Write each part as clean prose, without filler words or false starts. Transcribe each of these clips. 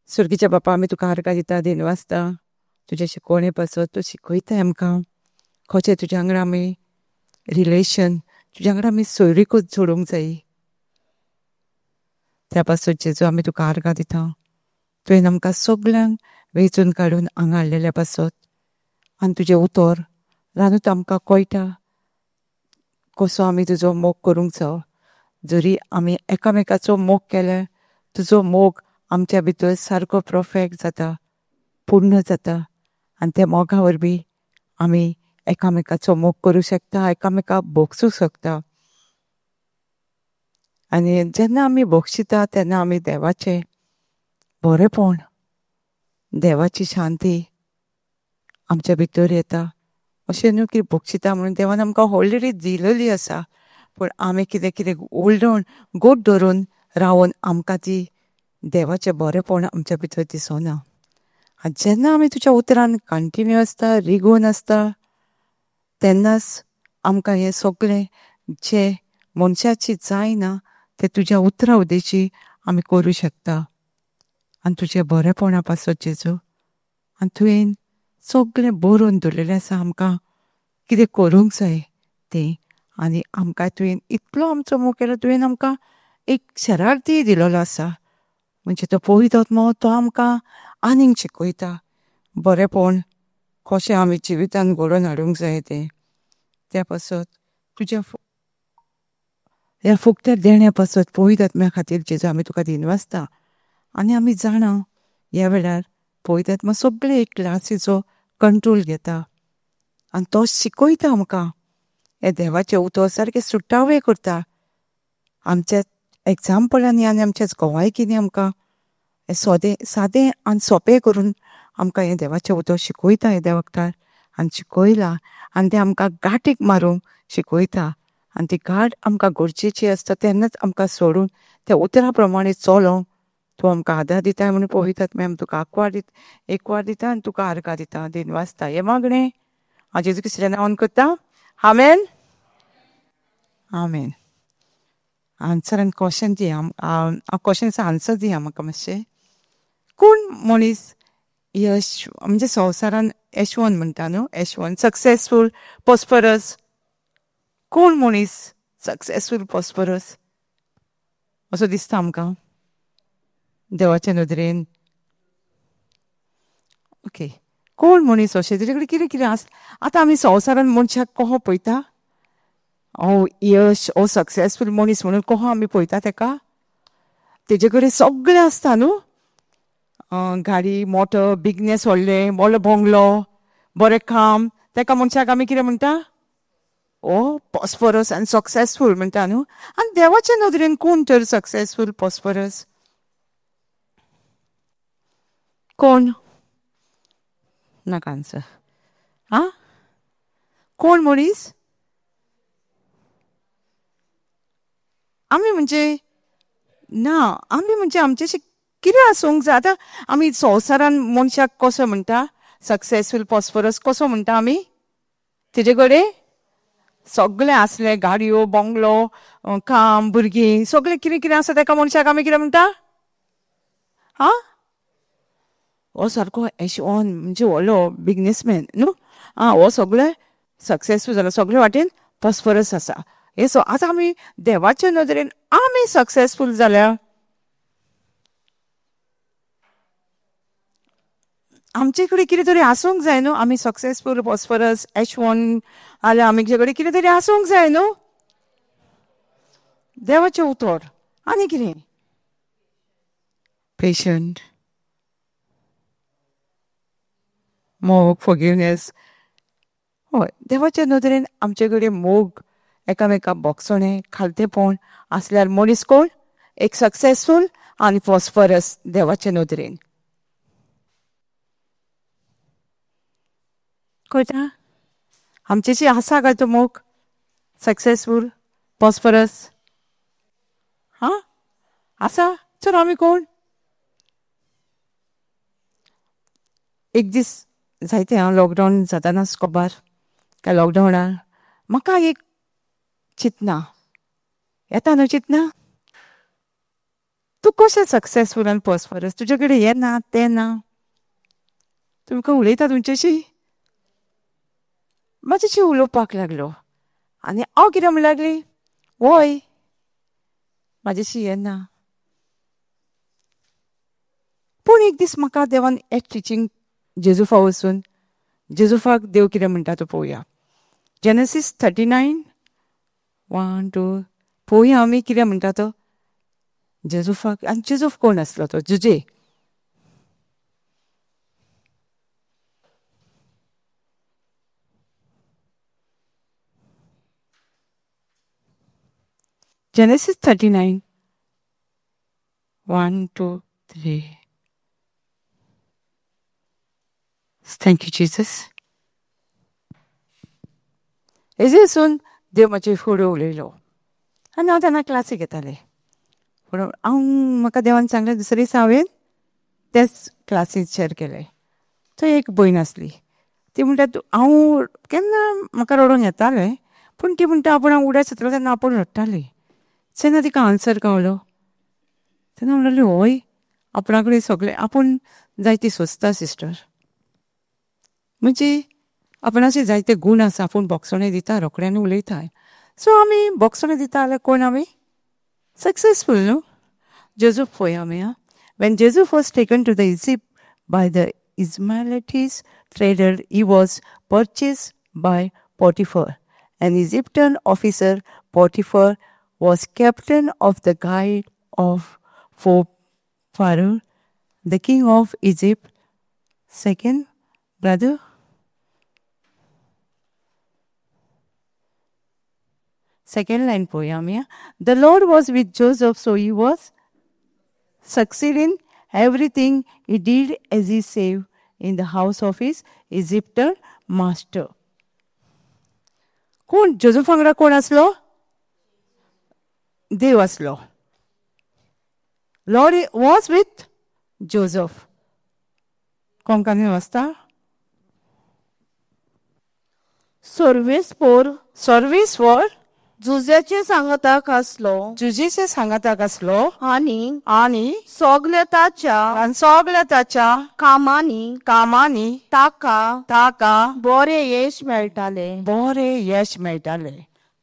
सुर्गीच्या बापा आमी तुका आर्गां दिता दिनवासता तुजे शिकोवणे पासत तूं शिकयताय आमकां खंयचें तुज्या वांगडा आमी रिलेशन तुज्या वांगडा आमी सोयरीकूच जोडूंक जायी त्या पासत जेजू आमी तुका आर्गां दिता तुवें आमकां सगल्यांक वेंचून काडून हांगा हाडलेल्या पासत आनी तुजें उतर रांदून आमकां कळटा कसो आमी तुजो मोग करूंक जाय जरी आमी एकामेकाचो मोग केल्यार तुजो मोग आमच्या भितर सारको परफेक्ट जाता पूर्ण जाता आनी त्या मोगा वरवीं आमी एकामेकाचो मोग करूं शकता एकामेकाक भोगसूं शकता आनी जेन्ना आमी भोगशिता तेन्ना आमी देवाचें बरेंपण देवाची शांती आमच्या भितर येता अशें न्हू की भोगशिता म्हणून देवान आमकां ऑलरेडी दिलेली आसा पूण आमी कितें कितें उलडून गोड धरून रावन आमकां ती देवाचें बरेंपण आमच्या भितर दिसना आनी जेन्ना आमी तुज्या उतरान कंटिन्यू आसता रिगून आसता तेन्नाच आमकां हें सगळें जें मनशाची जायना तें तुज्या उतरां उदेशी आमी करूं शकता आनी तुजें बरेंपणा पासत जेजू आनी तुवें सगळें बरोवन दवरलेलें आसा आमकां कितें करूंक जाय तें आनी आमकां तुवें इतलो आमचो मोग केलो तुवें आमकां एक शरार्थी दिलेलो आसा म्हणजे तो पवित्र आत्मो तो आमकां आनीक शिकयता बरेंपण कशें आमी जिवितान घडोवन हाडूंक जाय तें त्या पासत तुज्या ह्या फुकट्या देण्या पासत पवित्र आत्म्या खातीर जेजू आमी तुका दिनवासता आनी आमी जाणा ह्या वेळार पवित्र आत्मा सगळे एक क्लासीचो कंट्रोल घेता आनी तो शिकयता आमकां हे देवाचें उतर सारकें सुटावे करता आमच्या एग्जाम्पलांनी आनी आमच्या गोवायकीनी आमकां हें सादें आनी सोंपें करून आमकां हें देवाचें उतर शिकयता हे वखदार आनी शिकयलां आनी तें आमकां गांठीक मारूंक शिकयता आनी ती गांठ आमकां गरजेची आसता तेन्नाच आमकां सोडून त्या उतरा प्रमाणें चलोंक तूं आमकां आदार दिताय म्हणून पवित्र आत्म्या आमी तुका एक वार दिता आनी तुका आर्गां दिता दिनवासता हे मागणें हांव जेजू क्रिस्ताच्या नांवान करता आमेन आमेन आन्सर आनी क्वेश्चन दी क्वेश्चन्स आन्सर दी म्हाका मातशें कोण मनीस यश म्हणजे संवसारान यशवंत म्हणटा न्हू यशवंत सक्सेसफूल प्रॉस्परस कोण मनीस सक्सेसफूल प्रॉस्परस असो दिसता आमकां देवाचे नदरेन ओके कोण मनीस अशें तेजे कडेन कितें कितें आतां आमी संवसारान मनशाक कहो पळयता यश सक्सेसफूल मनीस म्हणून कहो आमी पळयता तेका तेजे कडेन सगळें आसता न्हू गाडी मोटर बिजनेस व्हडलें व्हडलो बंगलो बरें काम तेका मनशाक आमी कितें म्हणटा प्रॉस्परस आनी सक्सेसफूल म्हणटा न्हू आनी देवाचे नदरेन कोण तर सक्सेसफूल प्रॉस्परस कोण नाका आन्सर कोण मनीस आमी म्हणजे ना आमी म्हणजे आमचेशी कितें आसूंक जाय आतां आमी संवसारान मनशाक कसो म्हणटा सक्सेसफूल प्रॉस्परस कसो म्हणटा आमी तेजे कडेन सगळें आसलें गाडयो बंगलो काम भुरगीं सगळें कितें कितें आसा तेका मनशाक आमी कितें म्हणटा हो सारको यशवंत म्हणजे व्हडलो बिजनेसमॅन न्हू हो सगळें सक्सेसफूल जाला सगळे वाटेन प्रॉस्परस आसा हे आतां आमी देवाचे नदरेन आमी सक्सेसफूल जाल्या आमचे कडेन कितें तरी आसूंक जाय न्हू आमी सक्सेसफूल प्रॉस्परस यशवंत जाल्यार आमचे कडेन कितें तरी आसूंक जाय न्हू देवाचें उतर आनी कितें पेशंट मोग फॉरगिवनेस हय देवाचे नदरेन आमचे कडेन मोग एकामेकाक भोगसणें खालतेपण आसल्यार मनीस कोण एक सक्सेसफूल आनी प्रॉस्परस देवाचे नदरेन कळटा आमचेशी आसा काय तो मोग सक्सेसफूल प्रॉस्परस आसा चल आमी कोण एक दीस जायते लॉकडावन जाताना खबर काय लॉकडावनार म्हाका एक चिंतना येता न्हू चिंतना तूं कशें सक्सेसफूल आनी प्रॉस्परस? तुजे कडेन हें ना तें ना, तुमकां उलयता तुमचेशी म्हाजेशी उलोवपाक लागलो आनी हांव कितें म्हणूंक लागली, वय म्हाजेशी हें ना. पूण एक दीस म्हाका देवान एक टिचींग जेजुफा वचून जेजुफाक देव कितें म्हणटा तो पळोवया. जेनेसीस 39, 1, 2 पळोवया आमी कितें म्हणटा तो जेजुफाक. आनी जेजुफ कोण आसलो तो? Jose. Genesis 39, 1, 2, 3. Thank you, Jesus. हेजेसून देव म्हाजे फुडें उलयलो आनी हांव तेन्ना क्लासीक येतालें. म्हाका देवान सांगलें दुसरे दीस हांवें तेच क्लासींत शेअर केलें. थंय एक भयण आसली, ती म्हणटा हांव केन्ना म्हाका रडोंक येतालें, पूण ती म्हणटा आपूण हांव उड्यार सुतलें तेन्ना आपूण रडटाली. जेन्ना तिका आन्सर गावलो तेन्ना म्हणटाली, हय आपणा कडेन सगळें आपूण जायती सोंसता सिस्टर. म्हणजे आपणाचे जायते गूण आसा, आपूण बोगसणे दिता, रोखड्यान उलयता. सो आमी बोगसणे दिता जाल्यार कोण आमी सक्सेसफूल न्हू. जेजूफ पळय आमी. When Joseph was taken to the Egypt by the Ishmaelites trader, he was purchased by Potiphar, an Egyptian officer. Potiphar was captain of the guard of Pharaoh, the king of Egypt. Second, brother. Second line poem. The Lord was with Joseph, so he was succeeding everything he did as he saved in the house of his Egyptian master. कोण Joseph वांगडा कोण आसलो? देव आसलो. Lord was with Joseph. Konkani वाचता. Service for जुजेचे सांगताक आसलो जुजीचे सांगताक आसलो आनी सगल्या ताच्या कामांनी ताका बरे यश मेळटाले.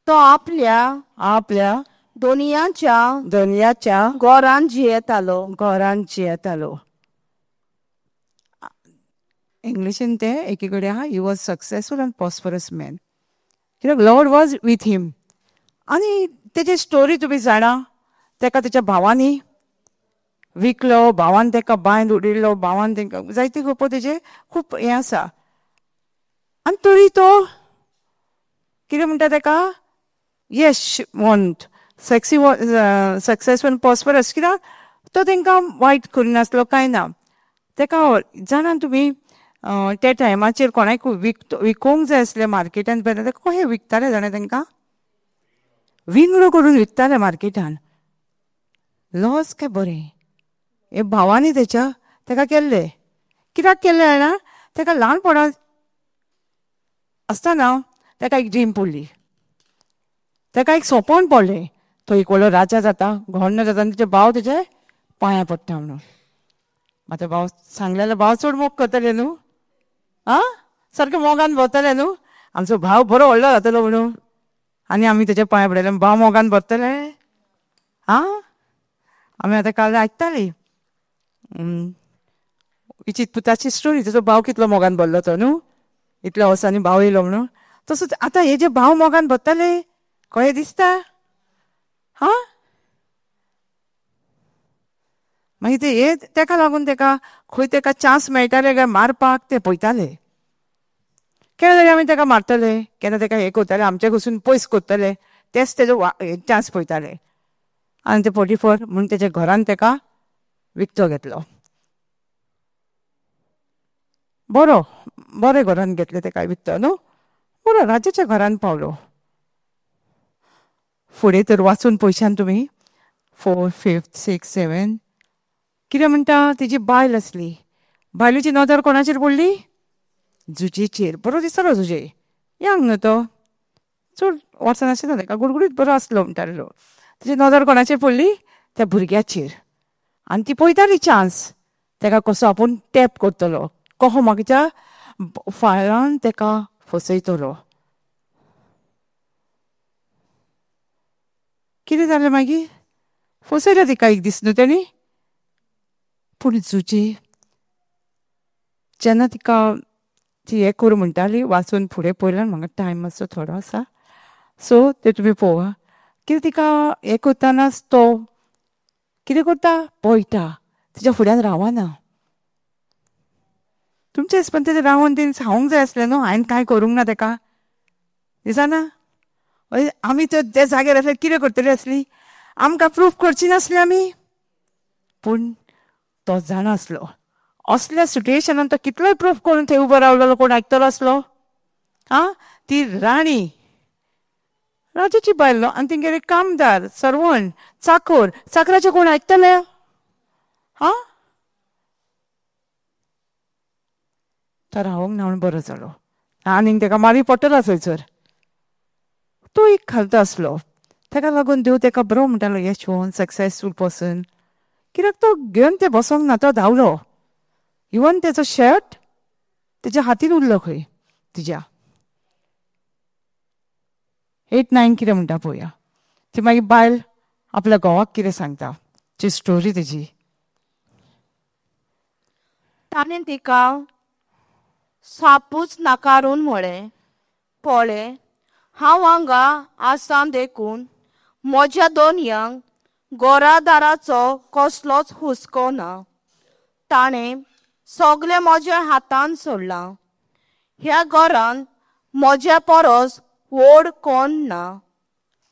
तो आपल्या दोनयाच्या घरान जियेतालो. इंग्लिशीन ते एके कडेन आहा, he was successful and prosperous man. कित्याक लॉर्ड वॉज वीथ हिम. आनी तेजी स्टोरी तुमी जाणा. तेका तेच्या भावांनी विकलो, भावान तेका बांयंद उडयल्लो, भावान तेंकां जायते खूब तेजे खूब हें आसा. आनी तरी तो कितें म्हणटा तेका यश वॉन्ट सक्सेसफूल प्रॉस्परस. कित्याक तो तेंकां वायट करिनासलो, कांय ना. तेका जाणा तुमी त्या टायमाचेर कोणाक विकोंक जाय आसलें मार्केटान पळय तेका कशें विकताले जाणा, तेंकां विंगडो करून विकताले मार्केटान. लॉस काय बरें हे भावांनी तेका केल्लें. कित्याक केल्लें जाणा, तेका ल्हानपणा आसतना तेका एक ड्रीम पडली, तेका एक सोपण पडलें. तो एक व्हडलो राजा जाता, घोडणो जाता आनी तेजे भाव तेजे पांयां पडटा म्हणून. आतां भाव सांगलें जाल्यार भाव चड मोग करतले न्हू. सारकें मोगान भरतले न्हू. आमचो भाव बरो व्हडलो जातलो म्हणून आनी आमी तेजे पांयां पडले भाव मोगान भरतले. आमी आतां काल आयकतालीं इचित पुताची स्टोरी. तेजो भाव कितलो मोगान भरलो तो न्हू, इतल्या वर्सांनी भाव येयलो म्हणून. तसोच आतां हे जे भाव मोगान भरतले कशें दिसता. मागीर ते हे तेका लागून तेका खंय तेका चान्स मेळटाले काय मारपाक ते पळयताले. केन्ना तरी आमी तेका मारतले, केन्ना तेका हें करतले, आमचे कडसून पयस करतले, तेच तेजो चान्स पळयताले. आनी ते पोटिफर म्हूण तेज्या घरान तेका विकतो घेतलो. बरे घरान घेतले तेका विकतो न्हू. बरो राजाच्या घरान पावलो. फुडें तर वाचून पळयशात तुमी 4, 5, 6, 7 कितें म्हणटा. तेजी बायल आसली. बायलेची नदर कोणाचेर पडली? जुजेचेर. बरो दिसतालो जुजे. यंग न्हू तो, चड वर्सां नाशिल्लो तेका, गुडगुडीत बरो आसलो म्हणटालो. तेजी नदर कोणाचेर पडली? त्या भुरग्याचेर. आनी ती पळयताली चान्स ताका कसो आपूण टॅप करतलो, कसो मागच्या फायरान ताका फसयतलो. कितें जालें मागीर? फसयलें तिका एक दीस न्हू तेणी. पूण जुजी जेन्ना तिका ती हें करूं म्हणटाली, वाचून फुडें पळयल्यार म्हाका टायम मातसो थोडो आसा, सो तें तुमी पळोवया. कितें तिका हें करतानाच तो कितें करता? पळयता, तिच्या फुड्यान रावना. तुमच्या हिसपान तेजें रावोन तेणी सांगूंक जाय आसलें न्हू, हांवें कांय करूंक ना ताका, दिसना? आमी तर त्या जाग्यार आसल्यार कितें करतली आसली? आमकां प्रूफ करची नासली आमी? पूण तो जाणासलो असल्या सिट्युएशनान तो कितलोय प्रूफ करून थंय उबो रावलेलो कोण आयकतलो आसलो? ती राणी, राजाची बायल आनी तेंगेले कामदार, सर्वंट, चाकर, चाकराचें कोण आयकतले? तो रावोंक ना म्हूण बरो जालो. आनीक ताका मारी पडटलो थंयसर. तो एक खालतो आसलो, ताका लागून देव ताका बरो म्हणटालो यशवंत, सक्सेसफूल पर्सन. कित्याक तो घेवन ते बसोंक ना, तो धांवलो. इवन तेजो शर्ट तेज्या हातीन उरलो खंय तिच्या. 8-9 कितें म्हणटा पळोवया. ती मागीर बायल आपल्या घोवाक कितें सांगता, ती स्टोरी तेजी. ताणें तिका सापूच नाकारून म्हळें, पळय, हांव हांगा आसां देखून म्हज्या दोनयांक घरादाराचो कसलोच हुस्को ना. ताणें सगलें म्हज्या हातान सोडलां. ह्या घरान म्हज्या परस व्हड कोण ना.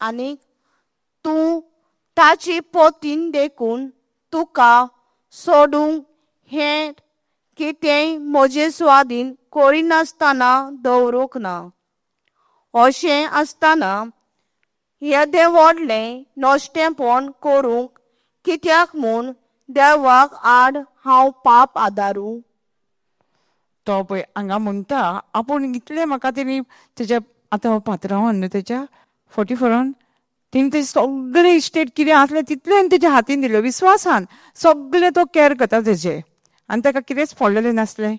आनीक तूं ताची पोतीन देखून तुका सोडूंक हें कितेंय म्हजे सुवादीन करिनासतना दवरूंक ना. अशें आसतना येदें व्हडलें नश्टेपण करूंक कित्याक म्हूण देवाक आड हांव पाप आदारूं? तो पळय हांगा म्हणटा, आपूण इतलें म्हाका तेणी तेज्या आतां पात्रांवान न्हू तेज्या 44 तेणी तेजे सगळें इस्टेट कितें आसलें तितलें तेज्या हातीन दिलें, विस्वासान सगळें तो कॅर करता तेजें. आनी ताका कितेंच पडलेलें नासलें.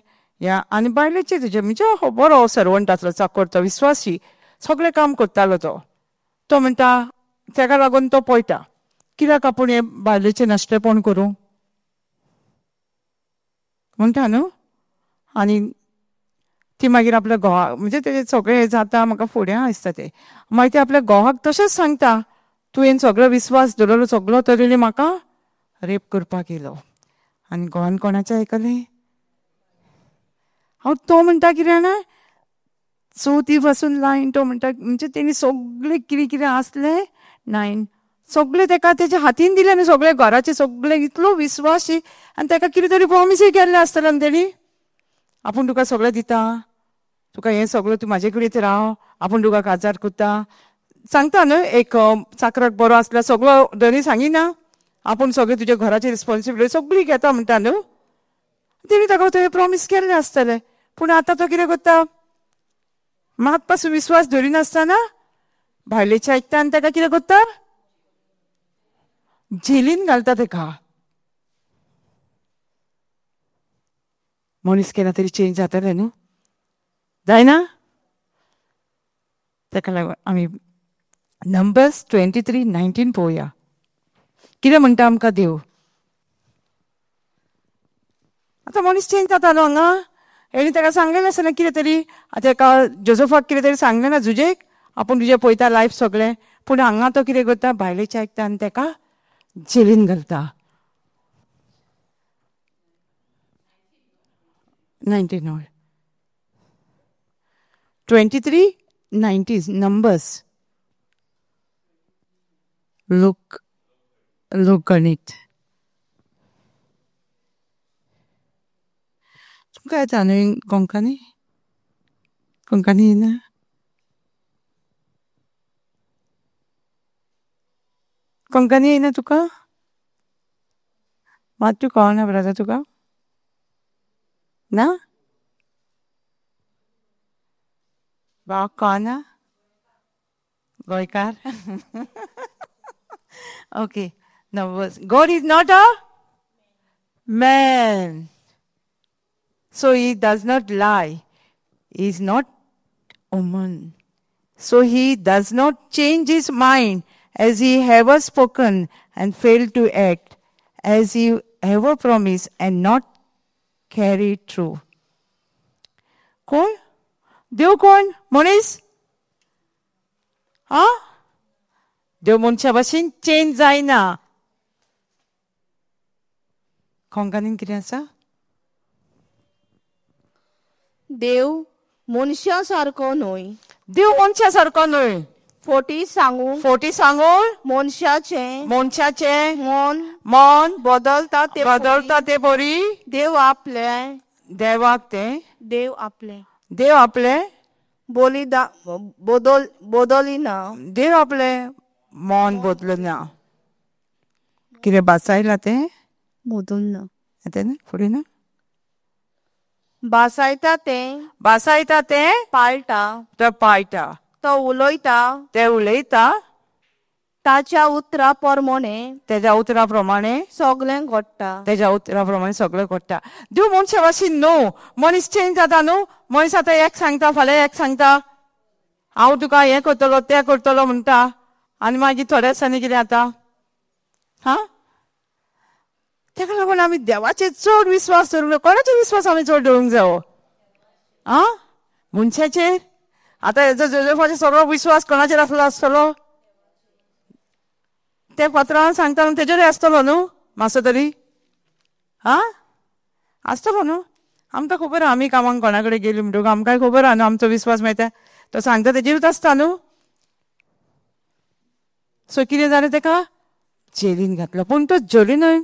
आनी बायलेचें तेजें म्हणजे बरो सर्वंट आसलो, चाकर तो, विस्वासी, सगळें काम करतालो तो. तो म्हणटा ताका लागून तो पळयता, कित्याक आपूण हें बायलेचें नश्टेपण करूं म्हणटा न्हू. आनी ती मागीर आपल्या घोवाक म्हणजे तेजें सगळें जाता म्हाका फुडें दिसता तें. मागीर ती आपल्या घोवाक तशेंच सांगता, तुवें सगळो विस्वास दवरलो सगळो तरेनी म्हाका रेप करपाक येयलो. आनी घोवान कोणाचें आयकलें? तो म्हणटा कितें जाणा, चवथी पासून लायन तो म्हणटा म्हणजे तेणी सगळें कितें कितें आसलें नायन सगळें ताका तेज्या हातीन दिलें न्हू, सगळें घराचें सगळें. इतलो विस्वासी. आनी ताका कितें तरी प्रॉमिसूय केल्लें आसतलें न्हू तेणी, आपूण तुका सगळें दिता, तुका हें सगळें तूं म्हाजे कडेन राव, आपूण तुका काजार करता. सांगता न्हू एक चाकराक बरो आसल्यार सगळो धनी सांगिना, आपूण सगळें तुज्या घराची रिस्पॉन्सिबिलिटी सगळी घेता म्हणटा न्हू. तेणी ताका थंय प्रॉमीस केल्लें आसतलें. पूण आतां तो कितें करता? मात पासून विस्वास धरिनासतना भायलेचें आयकता आनी ताका कितें करता? जेलीन घालता ताका. मनीस केन्ना तरी चेंज जातलें न्हू, जायना? ताका लागून आमी नंबर्स 23:19 पळोवया. कितें म्हणटा आमकां देव? आतां मनीस चेंज जाता न्हू हांगा. हेणी ताका सांगलेलें आसलें कितें तरी, ताका जोसेफाक कितें तरी सांगलें ना जुजेक, आपूण तुजें पळयता लायफ सगळें. पूण हांगा तो कितें करता? भायलेचें आयकता आनी ताका जेलीन घालता. 19 हय 23:19 नंबर्स. लोक गणित तुमकां येता न्हू कोंकणी? कोंकणी येना? कोंकणी येना तुका? मातूय कळना ब्रदर तुका? ना? भावाक कळना? गोंयकार? Okay. Numbers. God is not a man. So he does not lie. He is not woman. So he does not change his mind as he ever spoken and failed to act, as he ever promised and not carry through. कोण? देव कोण? मनीस? हा? देव मनशा भाशेन change जायना. कोंकणीन कितें आसा? देव मनशा सारको न्हय. देव मनशा सारको न्हय. फोटी सांगून मनशाचे मन बदलता ते बरी. देव आपले बदलिना. देव आपले मन बदलना. कितें बासायला तें बदलना. फुडें ना बासायता तें पाळटा. तो उलयता ताच्या उतरा प्रमाणे तेज्या उतरा प्रमाणे सगळें घडटा. सगळें घडटा. देव मनशा भाशेन न्हू. मनीस चेंज जाता न्हू. मनीस आतां एक सांगता फाल्यां एक सांगता. हांव तुका हें करतलो तें करतलो म्हणटा आनी मागीर थोड्या दिसांनी कितें जाता? हा? तेका लागून आमी देवाचेर चड विस्वास दवरूंक जाय. कोणाचेर विस्वास आमी चड दवरूंक जायो? आ? मनशाचेर? आतां हेजो जोसेफाचेर सगळो विस्वास कोणाचेर आसतलो? ते पात्रांवान सांगता न्हू तेजेरूय आसतलो न्हू मातसो तरी. हा? आसतलो न्हू. आमकां खबर आहा आमी कामाक कोणा कडेन गेली म्हणटकूच आमकांय खबर आहा न्हू आमचो विस्वास मेळटा तो सांगता तेजेरूच आसता न्हू. सो कितें जालें तेका जेलीन घातलो. पूण तो जेलीनय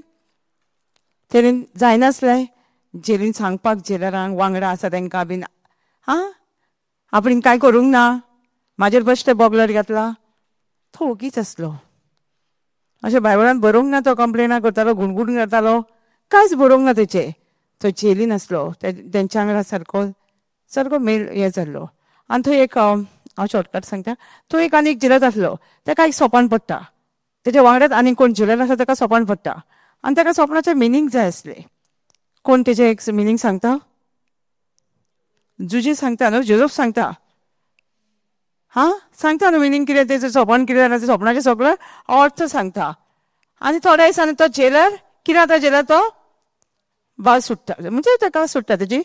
तेणेन जायनासलें. जेलीन सांगपाक जेलरांक वांगडा आसा तांकां बीन हा आपणें कांय करूंक ना. म्हाजेर बेश्टे बोगलर घातला. तो ओगीच आसलो. अशें बायबलांत बरोवंक ना तो कंप्लेना करतालो गुणगुण करतालो. कांयच बरोवंक ना तेचें. तो जेलीन आसलो. तेंच्या वांगडा सारको मेल हें जाल्लो. आनी थंय एक हांव शॉर्टकट सांगता. तो एक आनी एक जेलर आसलो. तेका एक सोपान पडटा. तेच्या वांगडाच आनी कोण जेलर आसा तेका सोपान पडटा. आनी तेका सोपनाचें मिनींग जाय आसलें. कोण तेचें एक मिनींग सांगता? जुजे सांगता न्हू. जोसेफ सांगता. हा सांगता न्हू मिनींग कितें तेचें सोपन कितें जालें सोपनाचें सगळें अर्थ सांगता. आनी थोड्या दिसांनी तो जेलर कितें जाता जेलर तो भायर सुट्टा. म्हणजे तेका सुट्टा तेजी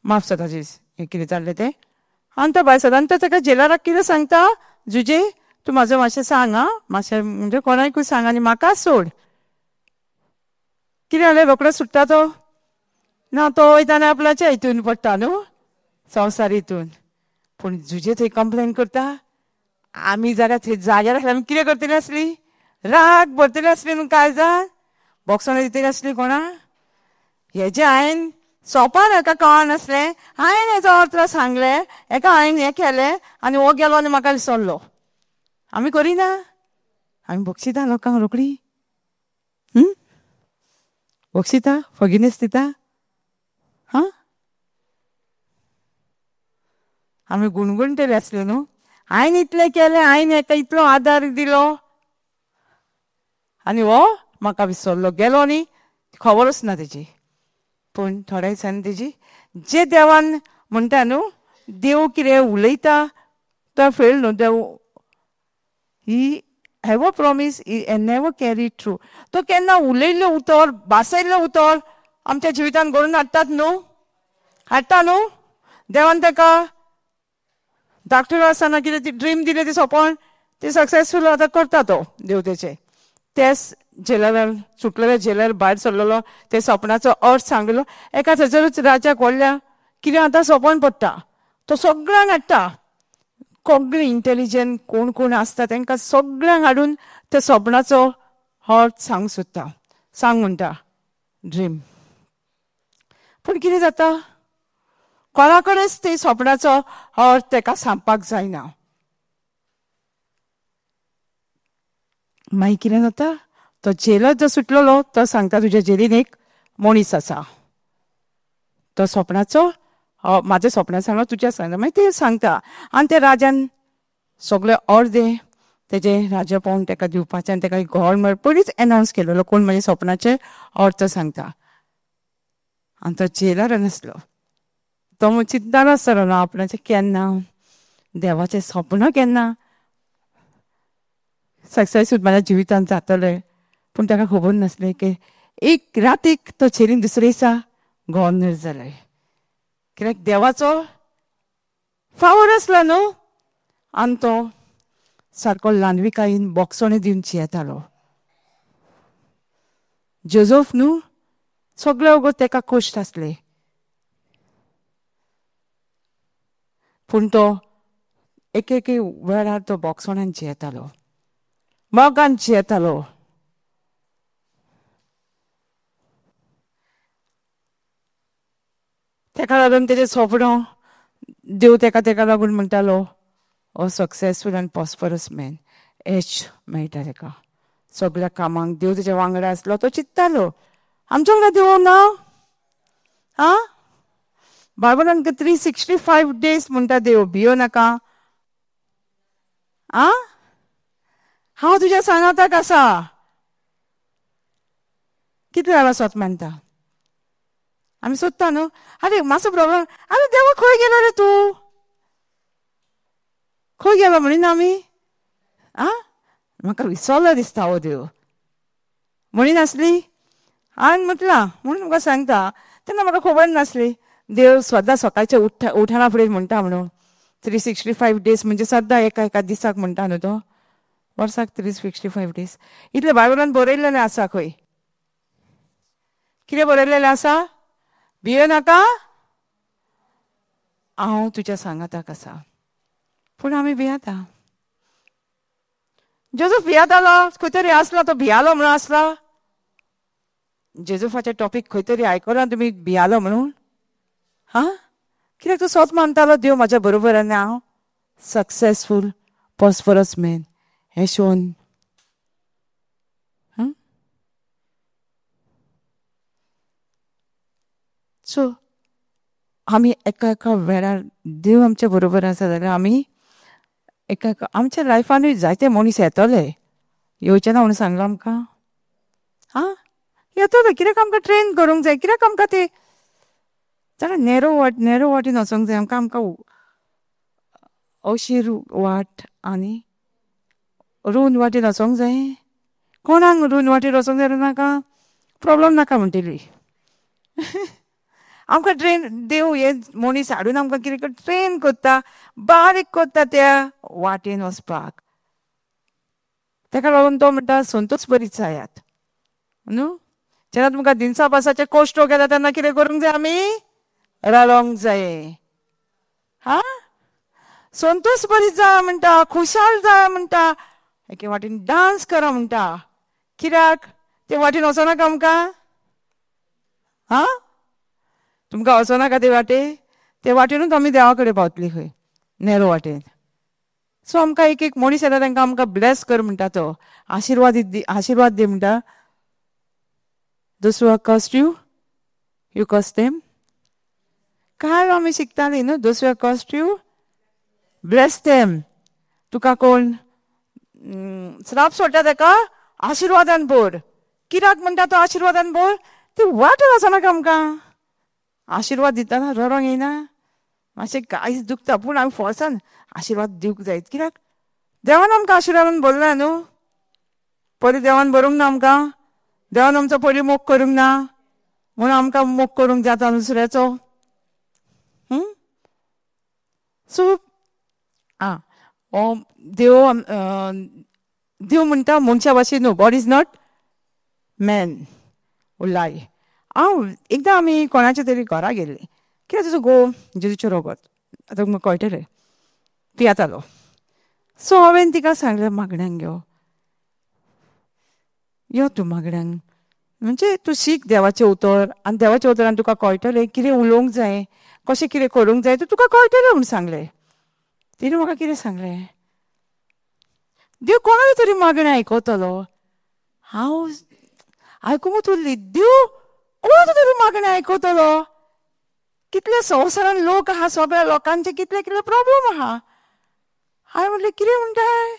माफ जाता हें कितें जाल्लें तें. आनी तो भायर सरता. आनी तो तेका जेलराक कितें सांगता? जुजे तूं म्हाजो मातशें सांग हा मातशें म्हणजे कोणाकूय सांग आनी म्हाका सोड. कितें जालें रोखडो सुट्टा तो? ना तो वयता आनी आपल्याच्या हितून पडटा न्हू संवसार हितून. पूण जुजे थंय कंप्लेन करता. आमी जाल्यार थंय जाग्यार आसली आमी कितें करतली आसली? राग भरतली आसली न्हू काळजान. बॉक्सांनी दितली आसली कोणा? हेजें हांवें सोपान हेका कळनासलें. हांवें हेजो अर्थ सांगलें हेका हांवें हें केलें आनी हो गेलो आनी म्हाका विसरलो. आमी करिना? आमी बक्षिता लोकांक रोखडी बक्षिता फॉरगिवनेस दिता. हा आमी गुणगुणटले आसल्यो न्हू. हांवें इतलें केलें हांवें हेका इतलो आदार दिलो आनी हो म्हाका विसरलो गेलो न्ही खबरच ना तेजी. पूण थोड्या दिसांनी तेजी जे देवान म्हणटा न्हू देव कितें उलयता तो फेल न्हू. देव he have a promise he never carry through. तो केन्ना उलयल्लो उतर भासयल्लो उतर आमच्या जिवितान घडोवन हाडटा न्हू. देवान ताका धाकटो आसतना कितें ती ड्रीम दिलें ती सोपन ती सक्सेसफूल आतां करता तो देव तेचें. तेच जेलर सुटलेले जेलर भायर सरलेलो ते सपनाचो अर्थ सांगलो. एका थंयसरूच राजाक व्हडल्या कितें आतां सोपन पडटा तो सगळ्यांक हाडटा. सगळीं इंटेलिजंट कोण कोण आसता तांकां सगळ्यांक हाडून त्या सपनाचो अर्थ सांग सोदता. सांग म्हणटा ड्रीम. पूण कितें जाता कोणा कडेनच ते सपनाचो अर्थ ताका सांगपाक जायना. मागीर कितें जाता तो जेलर जो सुटलेलो तो सांगता तुज्या जेलीन एक मनीस आसा. तो सपनाचो म्हाजें सपना सांगलो तुज्या सांगता. मागीर ते सांगता आनी ते राजान सगळे अर्दे तेजे राजा पावन ताका दिवपाचें आनी ताका घर पयलींच एनावन्स केलेलो कोण म्हाज्या सपनाचे अर्थ सांगता. आनी तो जेलर नासलो. तो चिंततालो आसतलो न्हू आपणाचें केन्ना देवाचें स्वप्न केन्ना सक्सेस म्हाज्या जिवितांत जातलें. पूण ताका खबर नासलें की एक रातीक तो चेडीन दुसरे दिसा गव्हर्नर जालें. कित्याक देवाचो फावर आसलो न्हू. आनी तो सारको ल्हानविकायेन बोगसोणे दिवन जियेतालो. जोझफ न्हू सगळे वगत ताका कश्ट आसले. पूण तो एक एक वेळार तो बोगसोण्यान जियेतालो, मोगान जियेतालो. ताका लागून तेजें स्वप्न देव ताका लागून म्हणटालो हो सक्सेसफूल आनी प्रॉस्परस मॅन एच मेळटा ताका. सगळ्या कामांक देव तेज्या वांगडा आसलो तो चिंततालो आमच्या वांगडा देव ना. बायबलान 365 days म्हणटा देव भियो नाका. हांव तुज्या सांगाताक आसा. कितले वेळा स्वत मानता आमी सोदता न्हू. आरे मातसो प्रॉब्लेम आरे देवा खंय गेलो रे तूं, खंय गेलो म्हणीन आमी. म्हाका विसरलो दिसता हो देव म्हणीन आसली. हांवें म्हटलां म्हणून म्हाका सांगता तेन्ना म्हाका खबर नासली देव सदां सकाळचे उठना फुडें म्हणटा म्हणून. 365 days म्हणजे सद्दां एका दिसाक म्हणटा न्हू तो. वर्साक 365 days. इतलें बायबलान बरयल्लेलें आसा. खंय कितें बरयल्लेलें आसा. भियो नाका हांव तुज्या सांगाताक आसा. पूण आमी भियाता. जोझफ भियातालो खंय तरी आसलो तो भियालो म्हणून आसला. जोझफाचे टॉपीक खंय तरी आयकला तुमी भियालो म्हणून. कित्याक तूं स्वत मानतालो देव म्हाज्या बरोबर आनी हांव सक्सेसफूल प्रॉस्परस मॅन हें शोन. सो आमी एका वेळार देव आमच्या बरोबर आसा जाल्यार आमी आमच्या लायफानूय जायते मनीस येतले. येवचे ना म्हणून सांगला आमकां. येतले कित्याक आमकां ट्रेन करूंक जाय. कित्याक आमकां ते जाल्यार नेरो वाटेन वचोंक जाय. आमकां अशी वाट आनी रूंद वाटेन वचोंक जाय. कोणाक रूंद वाटेन वचोंक जाय नाका प्रॉब्लेम नाका म्हणटली. आमकां ट्रेन देव हे मनीस हाडून आमकां कितें ट्रेन करता बारीक करता त्या वाटेन वचपाक. ताका लागून तो म्हणटा संतोष बरीच जायात न्हू. जेन्ना तुमकां दिनसापासाचे कश्ट केला तेन्ना कितें करूंक जाय आमी रडोंक जाय. संतोष बरी जा म्हणटा, खुशाल जा म्हणटा, एके वाटेन डान्स करा म्हणटा. कित्याक ते वाटेन वचनाका आमकां. तुमकां वचनाका ते वाटेनूच आमी देवा कडेन पावतली खंय नेरो वाटेन. सो आमकां एक मनीस येता तांकां आमकां ब्लेस कर म्हणटा तो. आशिर्वाद दी म्हणटा. Those who are cursed you, you curse them. काय आमी शिकताली न्हू. Those who are cursed you, bless them. तुका कोण श्राप सोडटा ताका आशिर्वादान भर. कित्याक म्हणटा तो आशिर्वादान भर. ते वाटेन वचनाका आमकां. आशिर्वाद दितना रडोंक येना. मातशें काळीज दुखता पूण आमी फोर्सान आशिर्वाद दिवंक जाय. कित्याक देवान आमकां आशिर्वादान भरला न्हू. पयलीं देवान भरूंक ना आमकां. देवान आमचो पयलीं मोग करूंक ना म्हणून आमकां मोग करूंक जाता दुसऱ्याचो. सो देव म्हणटा मनशा भाशेन न्हू. गॉड इज नॉट मॅन लाय. एकदां आमी कोणाच्या तरी घरा गेल्ली. कित्याक तुजो घोव जेजूचें रगत आतां म्हाका कळटलें पियेतालो. सो हांवें तिका सांगलें मागण्यांक यो तूं मागण्यांक म्हणजे तूं शिक देवाचें उतर आनी देवाच्या उतरान तुका कळटलें कितें उलोवंक जाय कशें कितें करूंक जाय तें तुका कळटलें म्हणून सांगलें. तिणें म्हाका कितें सांगलें देव कोणाली तरी मागणें आयकतलो. हांव आयकूंक उरली देव कोणाली तरी मागणें आयकतलो. कितले संवसारान लोक आहा सगळ्या लोकांचे कितले कितले प्रॉब्लेम आहा. हांवें म्हणलें कितें म्हणटाय.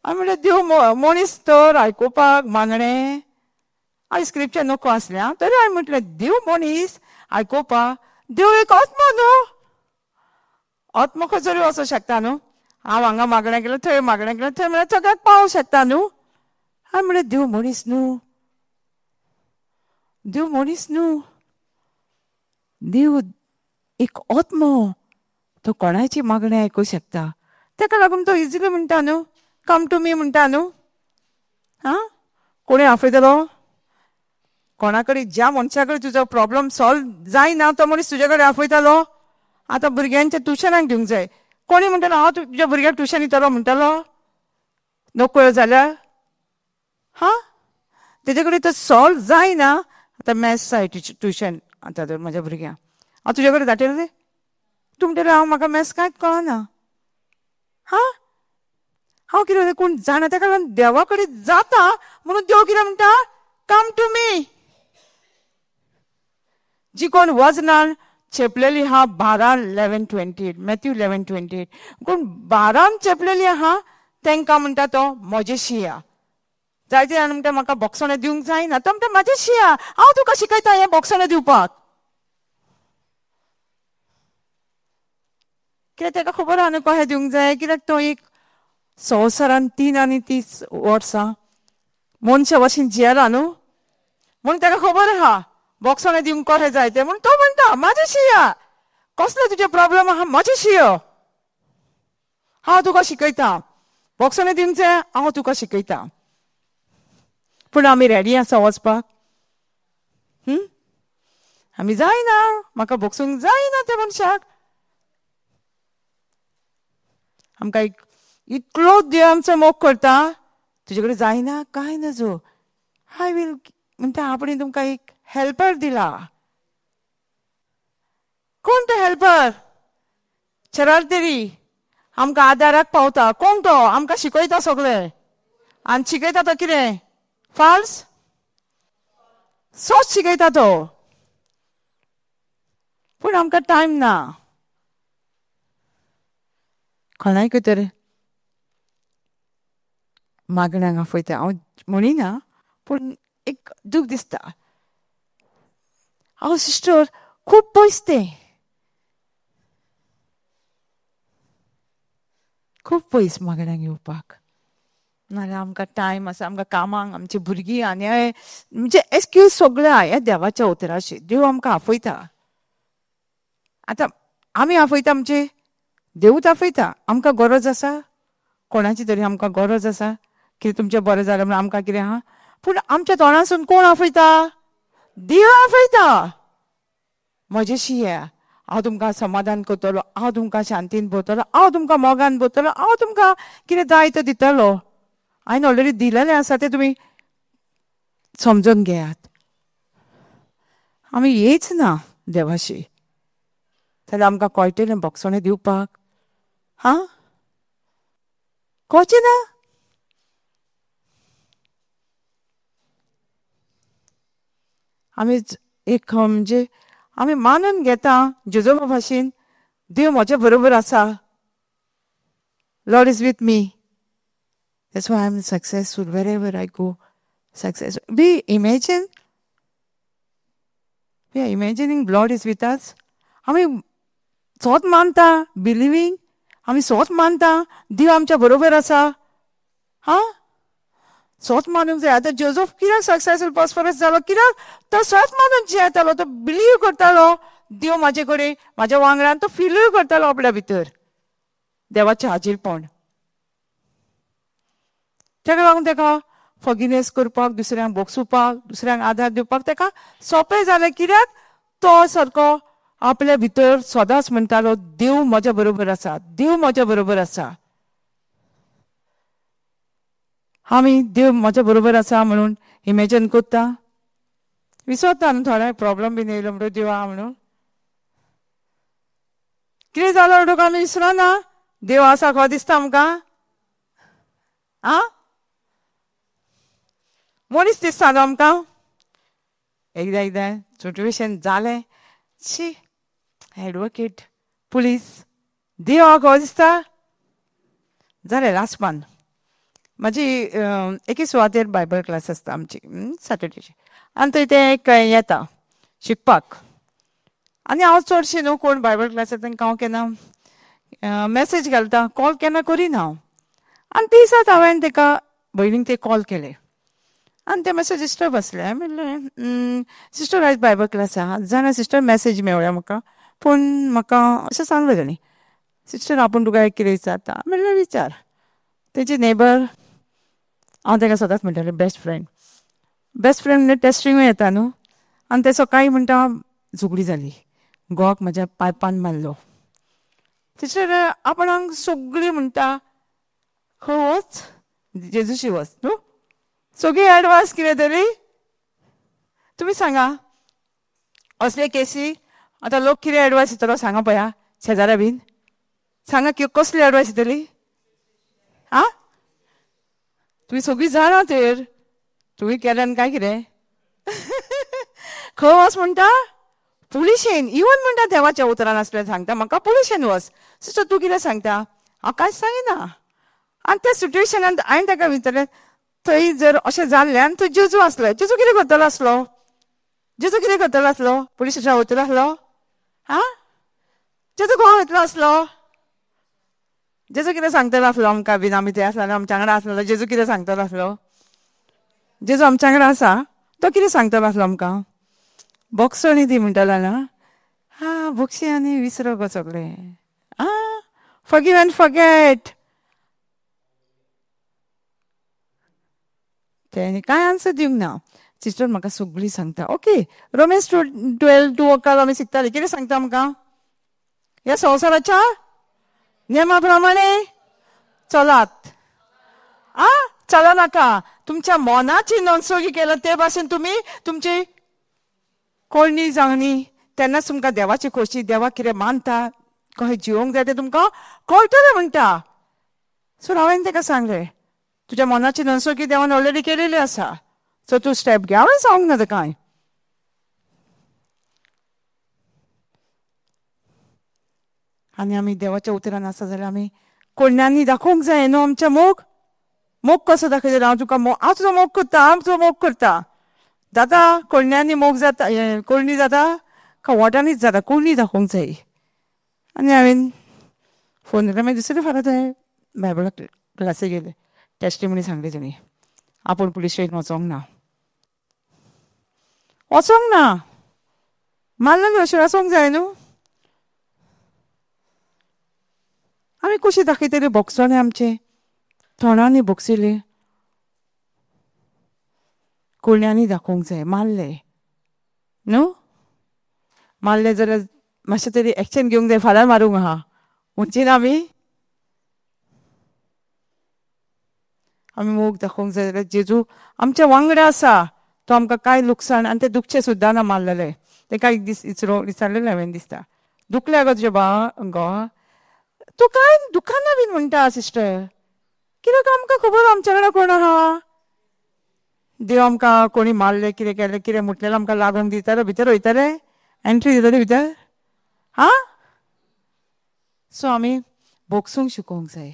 हांवें म्हणलें देव मनीस तर आयकुपाक मागणें हांवें स्क्रिप्चर नको आसलें हां तरी हांवें म्हटलें देव मनीस आयकोवपा देव एक आत्मा न्हू आत्मा खंयसरी वचूं शकता न्हू हांव हांगा मागण्या गेलो थंय मागण्या गेलो थंय म्हळ्यार सगळ्याक पावूं शकता न्हू हांवें म्हळें देव मनीस न्हू देव मनीस न्हू देव एक आत्मा तो कोणाची मागणी आयकूं शकता ताका लागून तो इजिली म्हणटा न्हू कम टू मी म्हणटा न्हू हां कोणी आपयतलो कोणा कडेन ज्या मनशा कडेन तुजो प्रॉब्लेम सॉल्व जायना तो मनीस तुजे कडेन आपयतलो आतां भुरग्यांच्या ट्युशनाक दिवंक जाय कोणी म्हणटलो हांव तुज्या भुरग्याक ट्युशन दितलो म्हणटलो नोकळ्यो जाल्यार हां तेजे कडेन तो सॉल्व जायना आतां मॅथ्स जाय ट्युशन आतां तर म्हाज्या भुरग्यांक हांव तुजे कडेन धाडटलें रे तूं म्हणटलें हांव म्हाका मॅथ्स कांयच कळना हां हांव कितें कोण जाणा ताका लागून देवा कडेन जाता म्हणून देव कितें म्हणटा कम टू मी जी कोण वजनान चेपलेली आहा 12:11:28 मॅथ्यू 11:28 कोण 12 चेपलेली आहा तांकां म्हणटा तो म्हजेशी या जायते जाण म्हणटा म्हाका बॉक्सोने दिवंक जायना तो म्हणटा म्हाजेशी या हांव तुका शिकयता हें बॉक्सोने दिवपाक कित्याक ताका खबर आहा न्हू कशें दिवंक जाय कित्याक तो एक संवसारान 3 वर्सां मनशा भशेन जियेला न्हू म्हणून ताका खबर आहा बॉक्सोने दिवंक कशें जाय तें म्हणून तो म्हणटा म्हाजेशी या कसले तुजे प्रॉब्लेम आहा म्हाजेशी यो हांव तुका शिकयता बॉक्सोने दिवंक जाय हांव तुका शिकयता पूण आमी रेडी आसा वचपाक आमी जायना म्हाका बॉक्सूंक जायना त्या मनशाक आमकां इतलो देव आमचो मोग करता तुजे कडेन जायना कांय नजो आय वील म्हणटा आपणें तुमकां एक हेल्पर दिला कोण तो हेल्पर चरार तरी आमकां आदाराक पावता कोण तो आमकां शिकयता सगळें आनी शिकयता तो कितें फाल्स सोच शिकयता तो पूण आमकां टायम ना कोणायक तर मागण्यांक आपयता हांव म्हणिना पूण एक दूख दिसता हांव सिस्टर खूब पयस तें खूब पयस मागण्यांक येवपाक नाल्यार आमकां टायम आसा आमकां कामांक आमची भुरगीं आनी म्हणजे एक्सक्यूज सगळे ह्या देवाच्या उतराशी देव आमकां आपयता आतां आमी आपयता म्हणजे देवूच आपयता आमकां गरज आसा कोणाची तरी आमकां गरज आसा कितें तुमचें बरें जालें म्हणून आमकां कितें आहा पूण आमच्या तोंडासून कोण आपयता देव आपयता म्हजेशी ये हांव तुमकां समाधान करतलो हांव तुमकां शांतीन भोंवतलो हांव तुमकां मोगान भोंवतलो हांव तुमकां कितें जाय तें दितलो हांवें ऑलरेडी दिलेलें आसा तें तुमी समजून घेयात आमी येच ना देवाशी जाल्यार आमकां कळटलें बॉक्सोने दिवपाक हां कळचें ना आमी एक म्हणजे आमी मानून घेता जेजोबा भाशेन देव म्हज्या बरोबर आसा Lord is with me that's why I am successful wherever I go successful we are imagining Lord is with us आमी सोत मानता बिलिवींग आमी सोत मानता देव आमच्या बरोबर आसा हां सोत मानूंक जाय आतां जोझफ कित्याक सक्सेसफूल प्रॉस्परस जालो कित्याक तो सोत मानून जियेतालो तो बिलीव करतालो देव म्हाजे कडेन म्हाज्या वांगडान तो फिलूय करतालो आपल्या भितर देवाचें हाजीरपण ताका लागून ताका फॉरगिवनेस करपाक दुसऱ्यांक बोगसुपाक दुसऱ्यांक आदार दिवपाक ताका सोंपें जालें कित्याक तो सारको आपल्या भितर सदांच म्हणटालो देव म्हज्या बरोबर आसा देव म्हज्या बरोबर आसा आमी देव म्हज्या बरोबर आसा म्हणून इमॅजीन करता विसरता न्हू थोडे प्रॉब्लेम बीन येयलो म्हणून देव आहा म्हणून कितें जालो म्हणून आमी विसरना देव आसा खो दिसता आमकां आं मनीस दिसता न्हू आमकां एकदां सिट्युएशन जालें शी एडवोकेट पुलीस देव आहा खो दिसता जालें लास्ट मान म्हाजी एके सुवातेर बायबल क्लास आसता आमची सॅटर्डेची, आनी थंय ते एक येता शिकपाक. आनी हांव चडशें न्हू कोण बायबल क्लास येता तांकां हांव केन्ना मॅसेज घालता, कॉल केन्ना करिना हांव. आनी ते दिसांत हांवें ताका भयणीक ते कॉल केले आनी ते मातशे डिस्टर्ब आसले. हांवें म्हणलें सिस्टर आयज बायबल क्लास आहा जाणा सिस्टर मॅसेज मेवल्या म्हाका, पूण म्हाका अशें सांगलें ताणी सिस्टर आपूण तुका एक कितें विचारता. म्हणल्यार विचार. तेजे नेबर, हांव ताका सदांच म्हणटालें बेस्ट फ्रेंड म्हणल्यार टेस्टिंगूय येता न्हू. आनी ते सकाळीं म्हणटा झगडी जाली, घोवाक म्हज्या पायपान मारलो. सिस्टर आपणाक सगळीं म्हणटा खंय वच जेजूशी वच न्हू, सगळी एडवान्स कितें तरी. तुमी सांगा असले केसी आतां लोक कितें एडवायस दितलो सांगा पळया, शेजाऱ्या बीन सांगा कसली एडवायस दितली. आं तुमी सगळीं जाणा तर तुमी केल्यान काय कितें खंय वच म्हणटा पुलिशेन. इवन म्हणटा देवाच्या उतरान आसलें सांगता म्हाका पुलिशेन वच. सिस्टर तूं कितें सांगता, हांव कांयच सांगिना. आनी त्या सिट्युएशनान हांवें ताका विचारलें थंय जर अशें जाल्लें आनी थंय जेजू आसलो, जेजू कितें करतलो आसलो, जेजू कितें करतलो आसलो, पुलीस स्टेशनार वयतलो आसलो. आं जेजू खंय वयतलो आसलो, जेजू कितें सांगतलो आसलो आमकां बीन, आमी थंय आसलो आमच्या वांगडा आसलो, जेजू कितें सांगतलो आसलो. जेजू आमच्या वांगडा आसा तो कितें सांगतलो आसलो आमकां, बोक्सोनी ती म्हणटलो ना. बोक्शी आनी विसरो गो सगळें. Forgive end forget. तेणी कांय आन्सर दिवंक ना. सिस्टर म्हाका सगळीं सांगता ओके रोमेन्स 12:2 आमी शिकताली कितें सांगता आमकां, ह्या संवसाराच्या नेमा प्रमाणे चलात. चलनाका, तुमच्या मनाची नोंदसोगी केला ते भाशेन तुमी तुमची कोळणी जावनी, तेन्नाच तुमकां देवाची खोशी, देवाक कितें मानता, कशें जिवंक जाय तें तुमकां कळटलें म्हणटा. सो हांवें ताका सांगलें तुज्या मनाची नोंदसोगी देवान ऑलरेडी केलेली आसा, सो तूं स्टेप घे. हांवें सांगूंक ना ताका. आनी आमी देवाच्या उतरान आसा जाल्यार आमी कोळण्यांनी दाखोवंक जाय न्हू आमच्या मोग. मोग कसो दाखयतलो, हांव तुजो मोग करता, हांव तुजो मोग करता. जाता कोळण्यांनी मोग जाता, कोळणी जाता का वोटांनीच जाता, कोळणी दाखोवंक जाय. आनी हांवें फोन केलो. मागीर दुसरे फावट थंय बायबल क्लासीक गेले, टेस्टिमनी सांगली तेणी आपूण पुलीस स्टेशन वचोंक ना, मारलें अशें वचोंक जाय न्हू. आमी कशी दाखयतली बोगसोणे आमचे, थोडांनी बोगसिले, कोळण्यांनी दाखोवंक जाय. मारले न्हू, मारले जाल्यार मातशें तरी एक्शन घेवंक जाय. फाल्यां मारूंक आहा वचची ना आमी मोग दाखोवंक जाय जाल्यार जेजू आमच्या वांगडा आसा, तो आमकां कांय लुकसाण आनी ते दुखचे सुद्दां ना मारलेले. ताका एक दीस विचारलेलें हांवें दिसता, दुखल्या गो तुज्या घोवा, तूं कांय दुखाना बीन म्हणटा सिस्टर, कित्याक आमकां खबर आमच्या वांगडा कोण आहा. देव आमकां कोणी मारलें कितें केलें कितें म्हटलेलें आमकां लागोंक दितालो, भितर वयतले एंट्री दितले भितर. सो आमी बोगसूंक शिकोवंक जाय.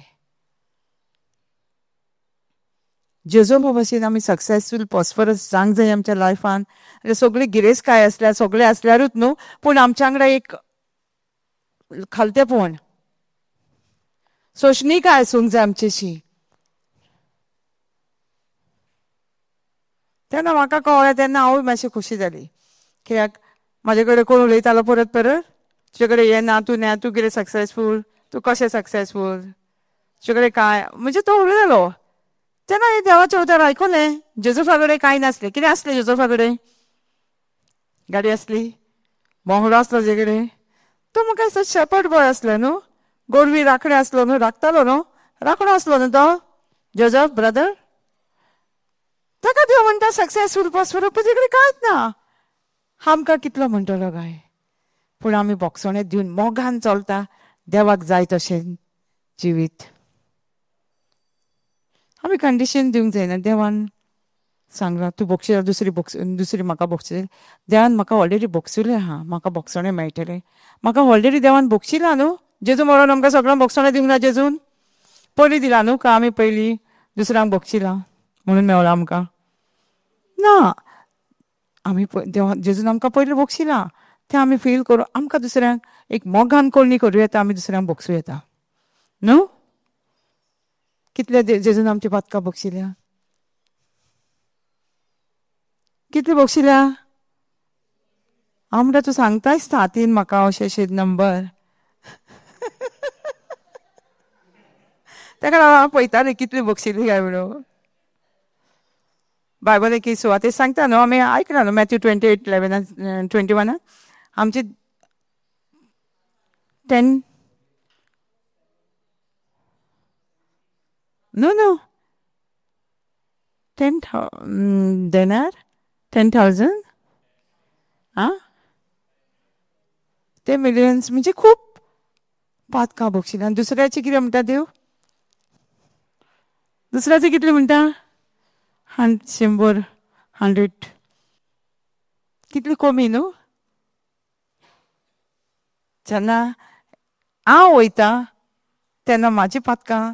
जेजू भाशेन आमी सक्सेसफूल प्रॉस्परस जावंक जाय आमच्या लायफान. सगळी गिरेस्त आसल्यार सगळें आसल्यारूच न्हू, पूण आमच्या वांगडा एक खालतेपण, सोशणीकाय आसूंक जाय आमचेशी. तेन्ना म्हाका कळ्ळें, तेन्ना हांवूय मातशी खुशी जाली. कित्याक म्हाजे कडेन कोण उलयतालो परत तुजे कडेन हें ना, तूं कितें सक्सेसफूल, तूं कशें सक्सेसफूल, तुजे कडेन काय, म्हणजे तो उलयतालो. तेन्ना हांवें देवाचें उतर आयकलें. जेजूफा कडेन कांय नासलें. कितें आसलें जेजूफा कडेन, गाडी आसली, बोंगलो आसलो तेजे कडेन. तो म्हाका दिसता शेपर्ड बॉय आसलो न्हू, गोरवी राखणे आसलो न्हू, राखतालो न्हू, राखणो आसलो न्हू तो जोझफ ब्रदर. ताका देव म्हणटा सक्सेसफूल प्रॉस्परस, तुजे कडेन कांयच ना. आमकां कितलो म्हणटलो काय, पूण आमी बोगसोणे दिवन मोगान चलता, देवाक जाय तशें जिवीत. आमी कंडिशन दिवंक जायना. देवान सांगलां तूं बोगशिला, दुसरी म्हाका बोगसी. देवान म्हाका ऑलरेडी बोगसिल्लें आहा, म्हाका बोगसोणें मेळटलें. म्हाका ऑलरेडी देवान बोगशिलां न्हू. जेजू मरोन आमकां सगळ्यांक बोगसोणें दिवंक ना. जेजून पयलीं दिलां न्हू का आमी पयलीं दुसऱ्यांक बक्षिलां म्हणून मेवला आमकां ना. आमी देवा जेजून आमकां पयलीं बक्षिलां तें आमी फील करून आमकां दुसऱ्यांक एक मोगान कोणी करूं येता आमी दुसऱ्यांक बक्षूं येता न्हू. कितले जेजून आमच्या पातकां बक्षिल्या, कितले बक्षिल्या. हांव म्हणटा तूं सांगता दिसता हातीन म्हाका अशे नंबर ताका लागून हांव पळयतालें कितले बक्षिली काय म्हणून. बायबल एक सुवातेर सांगता न्हू, आमी आयकला न्हू मॅथ्यू 28:11-21 आमचे 10 नो 10,000 आं ते मिलियन्स म्हणजे खूब पातकां बक्षिलां. आनी दुसऱ्याचे कितें म्हणटा देव, दुसऱ्याचे कितले म्हणटा 100 कितली कमी न्हू. जेन्ना हांव वयता तेन्ना म्हाजी पातकां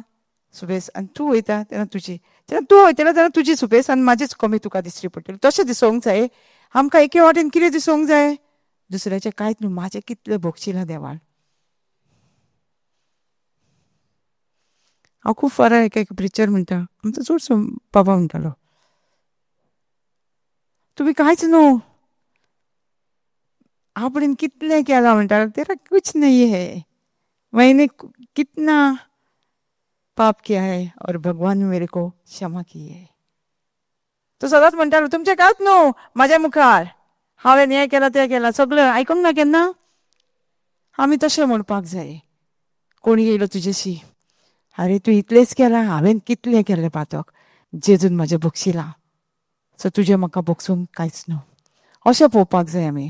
सुबेज आनी तूं वयता तेन्ना तुजी, जेन्ना तूं वयतलें तेन्ना तुजी सुबेज आनी म्हाजीच कमी तुका दिसची पडटली. तशें दिसोंक जाय आमकां. एके वाटेन कितें दिसोंक जाय, दुसऱ्याचें कांयच न्हू, म्हाजें कितलें बक्षिलां देवान. हांव खूब फारां एक प्रिचर म्हणटा, आमचो चडसो बाबा म्हणटालो तुमी कांयच न्हू, आपणें कितलें केलां म्हणटालो तेरा कुछ नहीं है, मैंने कितना पाप किया है और भगवान ने मेरे को क्षमा की है. तो सदांच म्हणटालो तुमचें कांयच न्हू म्हाज्या मुखार, हांवें हें केलां तें केलां सगळें आयकूंक ना केन्ना. आमी तशें म्हणपाक जाय. कोणी येयलो तुजेशी, अरे तूं इतलेंच केलां, हांवें कितलें केलें पातक, जेजून म्हाजें बक्षिलां, सो तुजें म्हाका बक्षूंक कांयच न्हू, अशें पळोवपाक जाय आमी.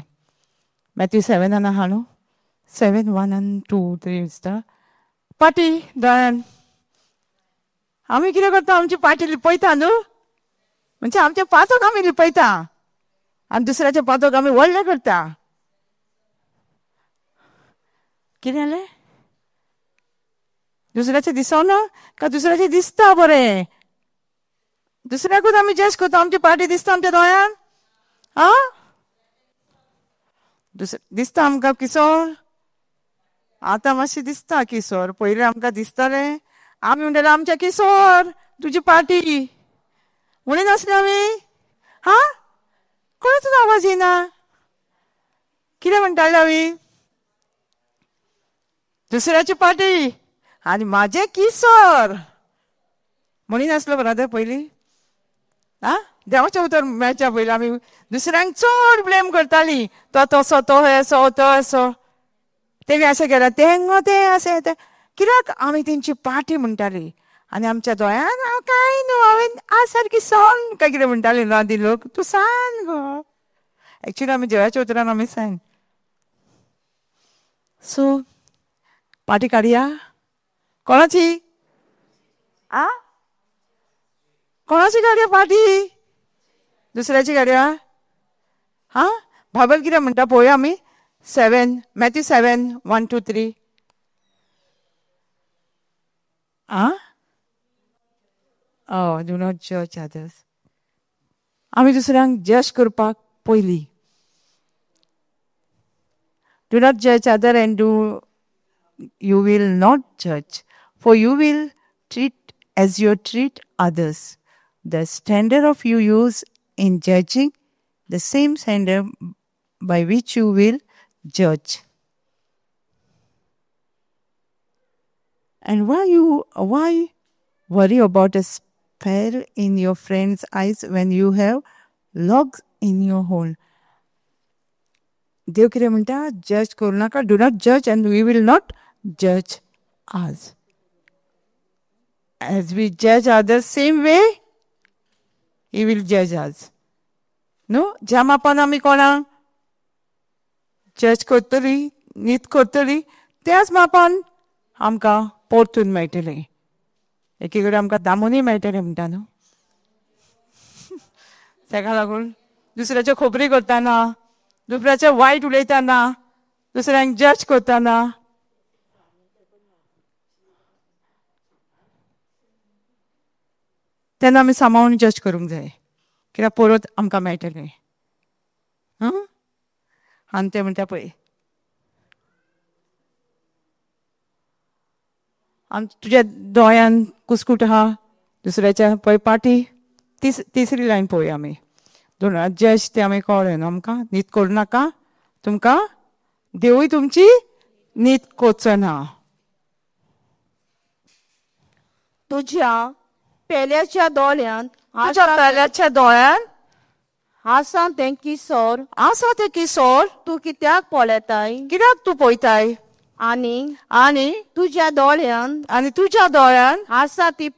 मॅथ्यू 7 आहा न्हू, 7, 1 and 2, 3 दिसता. पाटी दोळ्यान आमी कितें करता, आमची पाटी लिपयता न्हू, म्हणजे आमचें पातक आमी लिपयता आनी दुसऱ्याचें पातक आमी व्हडलें करता. कितें जालें, दुसऱ्याचें दिसना काय दुसऱ्याचें दिसता बरें, दुसऱ्याकूच आमी जज करता. आमची पाटी दिसता आमच्या दोळ्यान आं दिसता आमकां किसोर. आतां मातशें दिसता किसोर, पयलीं आमकां दिसतालें आमी म्हणटाले आमच्या किसोर तुजी पाटी म्हणून नासले आमी. हां कोणाचोच आवाज येना, कितें म्हणटाले आमी, दुसऱ्याची पाटी आनी म्हाजें किसोर म्हणून नासलो ब्रदर पयलीं. आं देवाचें उतर मेळच्या पयलीं आमी दुसऱ्यांक चड ब्लेम करतालीं, तो तसो, तो असो, तो असो, तेणी अशें केलें, तें अशें तें, कित्याक आमी तेंची पाटी म्हणटालीं. आनी आमच्या दोळ्यान हांव कांय न्हू, हांवें आज सारकी सांग काय कितें म्हणटालीं न्हू आदी लोक, तूं सांग गो. एक्चुली आमी देवाच्या उतरान आमी सांग. सो पाटी काडया कोणाची, आं कोणाची काडया पाटी, दुसऱ्याची काडया. हां बायबल कितें म्हणटा पळोवया आमी. मॅथ्यू 7, 1, 2, 3 आं डू नॉट जज अदर्स. आमी दुसऱ्यांक जज करपाक पयलीं, डू नॉट जज other end do you will not judge, for you will treat as you treat others. The standard of you use in judging, the same standard by which you will judge. And why worry about a speck in your friend's eyes when you have logs in your own? देव कितें म्हणटा, जज करूं नाका, do not जज and we will not judge us. As we judge others, same way he will judge us. No? ज्या मापान आमी कोणाक जज करतलीं, नीत करतलीं, त्याच मापान आमकां परतून मेळटलें. एके कडेन आमकां दामूनय मेळटलें म्हणटा न्हू. ताका लागून दुसऱ्याच्यो खबरी करतना, दुसऱ्याचें वायट उलयतना, दुसऱ्यांक जज करतना तेन्ना आमी सांबाळून जज करूंक जाय, कित्याक परत आमकां मेळटलें. आनी ते म्हणटा पळय, आनी तुज्या दोळ्यान कुसकूट आहा दुसऱ्याच्या पळय पाटी. तिसरी लायन पळोवया आमी. डू नॉट जज, ते आमी कळ्ळें न्हू आमकां. नीत करूं नाका, तुमकां देवूय तुमची नीत कोचना. तुज्या पेल्याच्या दोळ्यान आसा तें किसोर आसा ते किसोर तूं कित्याक पळयताय? कित्याक तूं पळयताय? आनी तुज्या दोळ्यान आसा ती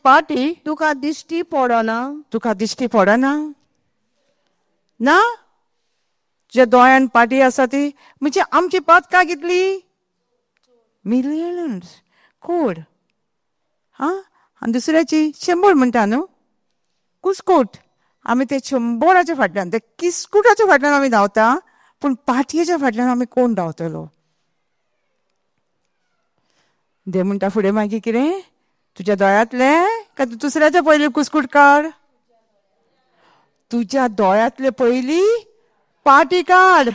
पाटी तुका दिश्टी पडना? तुका दिश्टी पडना? ना, तुज्या दोळ्यान पाटी आसा ती म्हणजे आमची पातकां कितली? Millions code. आनी दुसऱ्याची 100 म्हणटा न्हू. कुसकूट आमी ते 100च्या फाटल्यान, ते किसकूटाच्या फाटल्यान आमी धांवता, पूण पाटयेच्या फाटल्यान आमी कोण धांवतलो? देव म्हणटा फुडें मागीर कितें? तुज्या दोळ्यांतले काय दुसऱ्याच्या पयलीं कुसकूट काड? तुज्या दोळ्यांतले पयलीं पाटी काड,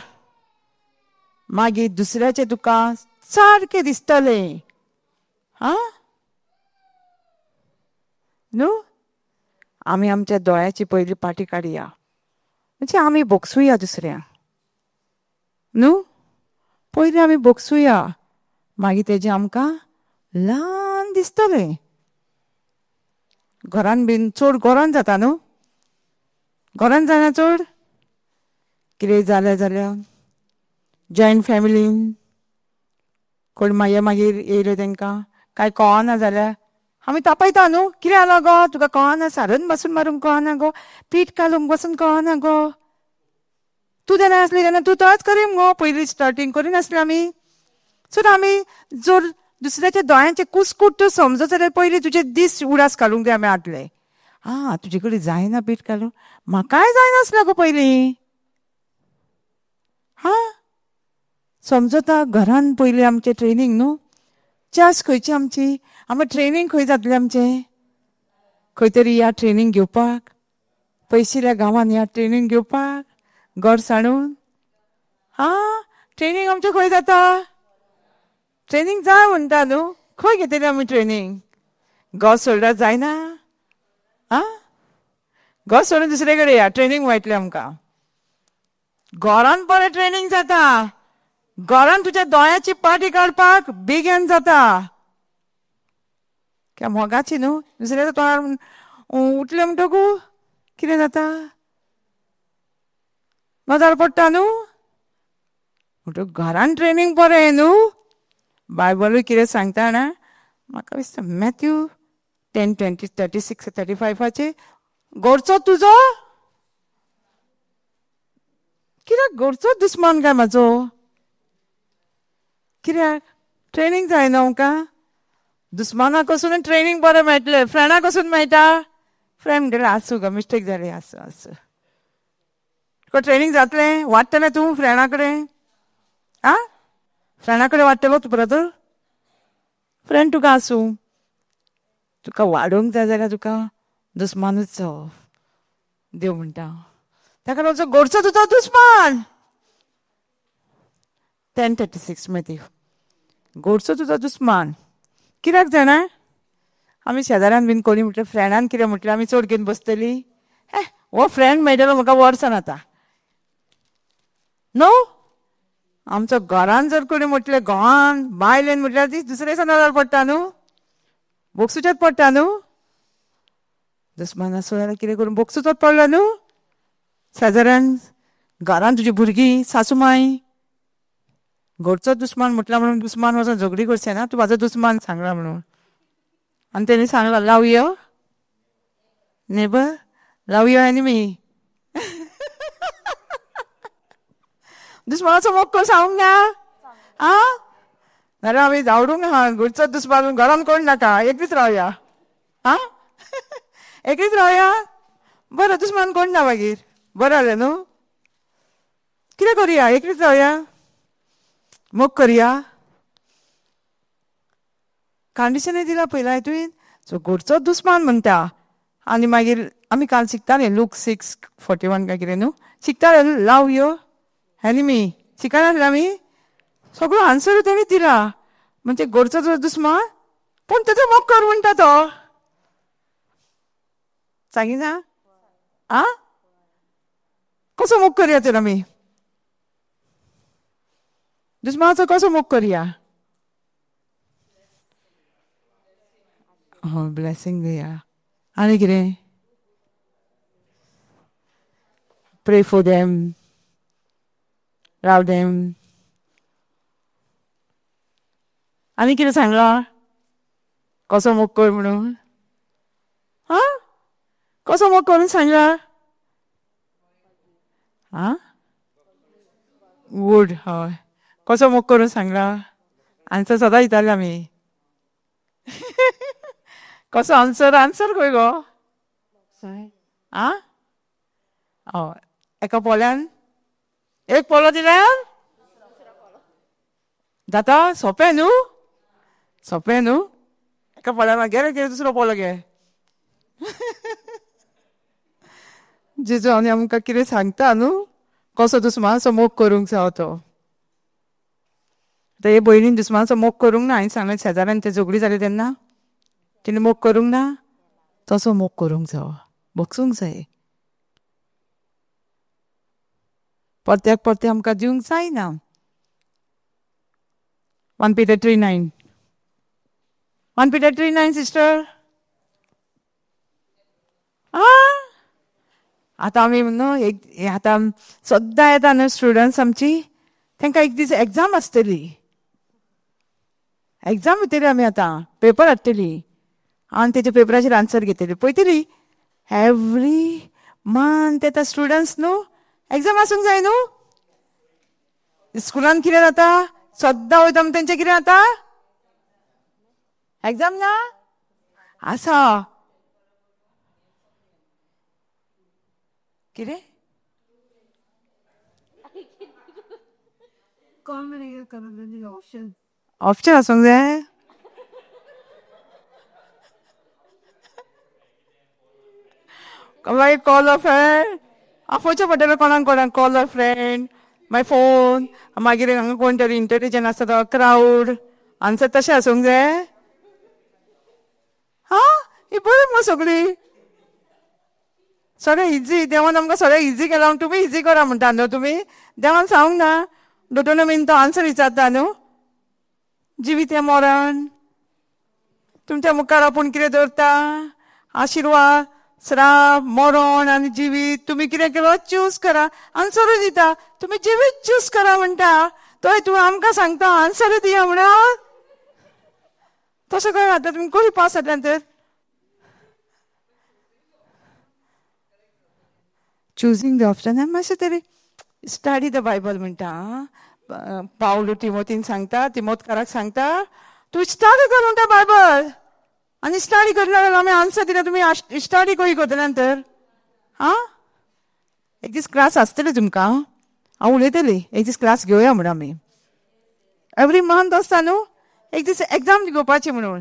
मागीर दुसऱ्याचे तुका सारकें दिसतलें. न्हू, आमी आमच्या दोळ्याची पयली पाटी काडया, म्हणजे आमी बोगसूया दुसऱ्यांक. न्हू, पयलीं आमी बोगसूया, मागीर तेजें आमकां ल्हान दिसतलें. घरान बीन चड गरम जाता न्हू. गरम जायना चड? कितें जालें जाल्यार जॉयंट फॅमिलीन कोण मागीर येयले तांकां कांय कळना जाल्यार आमी तापयता न्हू. कितें जालो गो, तुका कळना? सारन बसून मारूंक कळना गो, पीठ घालूंक बसून कळना गो. तूं तेन्ना आसली तेन्ना तूं तोच करी मगो, पयलीं स्टार्टींग करिनासली आमी. सो आमी जर दुसऱ्याच्या दोळ्यांचे कुसकूट समजत जाल्यार पयलीं तुजे दीस उडास घालूंक जाय आमी आदले. तुजे कडेन जायना पीठ घालूंक? म्हाकाय जायनासलें गो पयलीं. समजता. घरान पयलीं आमचें ट्रेनींग न्हू. च्यास खंयची आमची, आमी ट्रेनींग खंय जातलें आमचें? खंय तरी या ट्रेनींग घेवपाक, पयशिल्ल्या गांवांत या ट्रेनींग घेवपाक, घर सांडून. ट्रेनींग आमचें खंय जाता? ट्रेनींग जाय म्हणटा न्हू. खंय घेतली आमी ट्रेनींग? घर सोडल्यार जायना. घर सोडून दुसरे कडेन या, ट्रेनींग मेळटलें आमकां. घरान बरें ट्रेनींग जाता. घरान तुज्या दोळ्याची पाटी काडपाक बेगीन जाता. क्या मोगाची न्हू. दुसऱ्याच्या तोंडार उठलें म्हणटकूच कितें जाता? नजर पडटा न्हू. म्हणटकूच घरान ट्रेनींग बरें न्हू. बायबलूय कितें सांगता जाणा, म्हाका दिसता मॅथ्यू 10, 20, 36, 35 घरचो तुजो, कित्याक घरचो दुस्मान काय म्हाजो? कित्याक? ट्रेनींग जायना आमकां. दुस्मानाक वचून ट्रेनींग बरें मेळटलें. फ्रेंडाक वचून मेळटा. फ्रेंड म्हणटलें आसूं गो, मिस्टेक जाली, आसूं. तुका ट्रेनींग जातलें? वाडटलें तूं फ्रेंडा कडेन? फ्रेंडा कडेन वाडटलो तूं ब्रदर? फ्रेंड तुका आसूं. तुका वाडोवंक जाय जाल्यार तुका दुस्मानूच जावप. देव म्हणटा ताका लागून घरचो तुजो दुस्मान. 10:36 मॅथ्यू. घरचो तुजो दुस्मान. कित्याक जाणा, आमी शेजाऱ्यान बीन कोणी म्हटलें, फ्रेंडान कितें म्हटलें, आमी चड घेवन बसतलीं. हो फ्रेंड मेळटलो म्हाका वर्सान आतां न्हू. आमचो घरान जर कोणी म्हटलें, घोवान बायलेन म्हटल्यार ती दुसरे दिसा नजर पडटा न्हू. बोगसूचेच पडटा न्हू. दुस्मान आसूं जाल्यार कितें करून बोगसूचोच पडलो न्हू. शेजाऱ्यान, घरान तुजी भुरगीं, सासूमाय. घरचो दुस्मान म्हटला म्हणून दुस्मान वचून झगडी करचें ना. तूं म्हाजो दुस्मान सांगला म्हणून. आनी तेणी सांगला love your neighbour, love your enemy. दुस्मानाचो मोग कोण सांगूंक ना. नाल्यार आमी धांवडूंक आहा. घरचो दुस्मान घरान कोण नाका, एकलीच रावया. एकलीच रावया. बरें, दुस्मान कोण ना मागीर. बरें जालें न्हू. कितें करुया? एकलीच रावया. मोग करया. कंडिशनूय दिला पयला हितून. सो घरचो दुस्मान म्हणटा. आनी मागीर आमी काल शिकताले लूक 6:41 काय कितें न्हू शिकताले लव युअर एनिमी शिकनासले आमी सगळो आन्सर तेणी दिला. म्हणजे घरचो जो दुस्मान पूण तेजो मोग कर म्हणटा तो. सांगिना आ कसो मोग करया तर आमी दुस्मानाचो कसो मोग करया. हय ब्लेसींग दिया. आनी कितें प्रे फॉर देम लव देम. आनी कितें सांगला कसो मोग कर म्हणून हा कसो मोग करून सांगला. आ गूड हय कसो मोग करून सांगला. आन्सर सदां दिताले आमी. कसो आन्सर खंय गो आ हय एका पोल्यान एक पोलो दिल्यार जाता. सोंपें न्हू एका पोल्यान घे घे दुसरो पोलो घे. जेजू आनी आमकां कितें सांगता न्हू कसो दुस्मानाचो मोग करूंक जाय तो. आतां हे भयणीन दुस्मानाचो मोग करूंक ना. हांवें सांगलें शेजाऱ्यान ते झगडी जाली तेन्ना तिणें मोग करूंक ना. तसो मोग करूंक जाय भोगसूंक जाय. परत्याक परते आमकां दिवंक जायना. 1 Peter 3:9 1 Peter 3:9 सिस्टर. आतां आमी न्हू आतां सद्दां येता न्हू स्टुडंट्स आमची तांकां एक दीस एग्जाम आसतली. एग्जाम दितली आमी आतां पेपर हाडटली आनी तेच्या पेपराचेर आन्सर घेतली पळयतली. एवरी मंथ येता स्टुडंट्स न्हू एग्जाम आसूंक जाय न्हू. स्कुलान कितें जाता सद्दां वयता म्हणून तेंचें कितें जाता एग्जाम ना आसा. कितें ऑप्शन आसूंक जाय. मागीर कॉल अ फ्रेंड आफोवचें पडटलें कोणाक कॉल अ फ्रेंड मागीर फोन मागीर हांगा कोण तरी इंटेलिजंट आसता तो क्रावड आन्सर तशें आसूंक जाय. हा ही बरी मगो सगळी सगळें इजी. देवान आमकां सगळें इजी केलां तुमी इजी करा म्हणटा न्हू. तुमी देवान सांगूंक ना डोटोनॉमीन तो आन्सर विचारता न्हू. जिवीत मरण तुमच्या मुखार आपूण कितें दवरता आशिर्वाद श्राप मरण आनी जिवीत तुमी कितें केलो चूज करा. आन्सरूय दिता तुमी जिवीत चूज करा म्हणटा. थंय तुमी आमकां सांगता आन्सर दिया म्हणा. तशें खंय जाता तुमी कशी पास जातल्यान तर चुजींग द ऑप्शन मातशें तरी स्टडी द बायबल म्हणटा. पावलो तिमोथीन सांगता तिमोथकाराक सांगता तूं स्टडी कर म्हणटा बायबल आनी स्टडी करना जाल्यार आमी आन्सर दिता तुमी स्टडी खंय करतल्यान तर हा. एक दीस क्लास आसतली तुमकां हांव उलयतली एक दीस क्लास घेवया म्हणून आमी एवरी मंथ आसता न्हू एक दीस एग्जाम घेवपाची म्हणून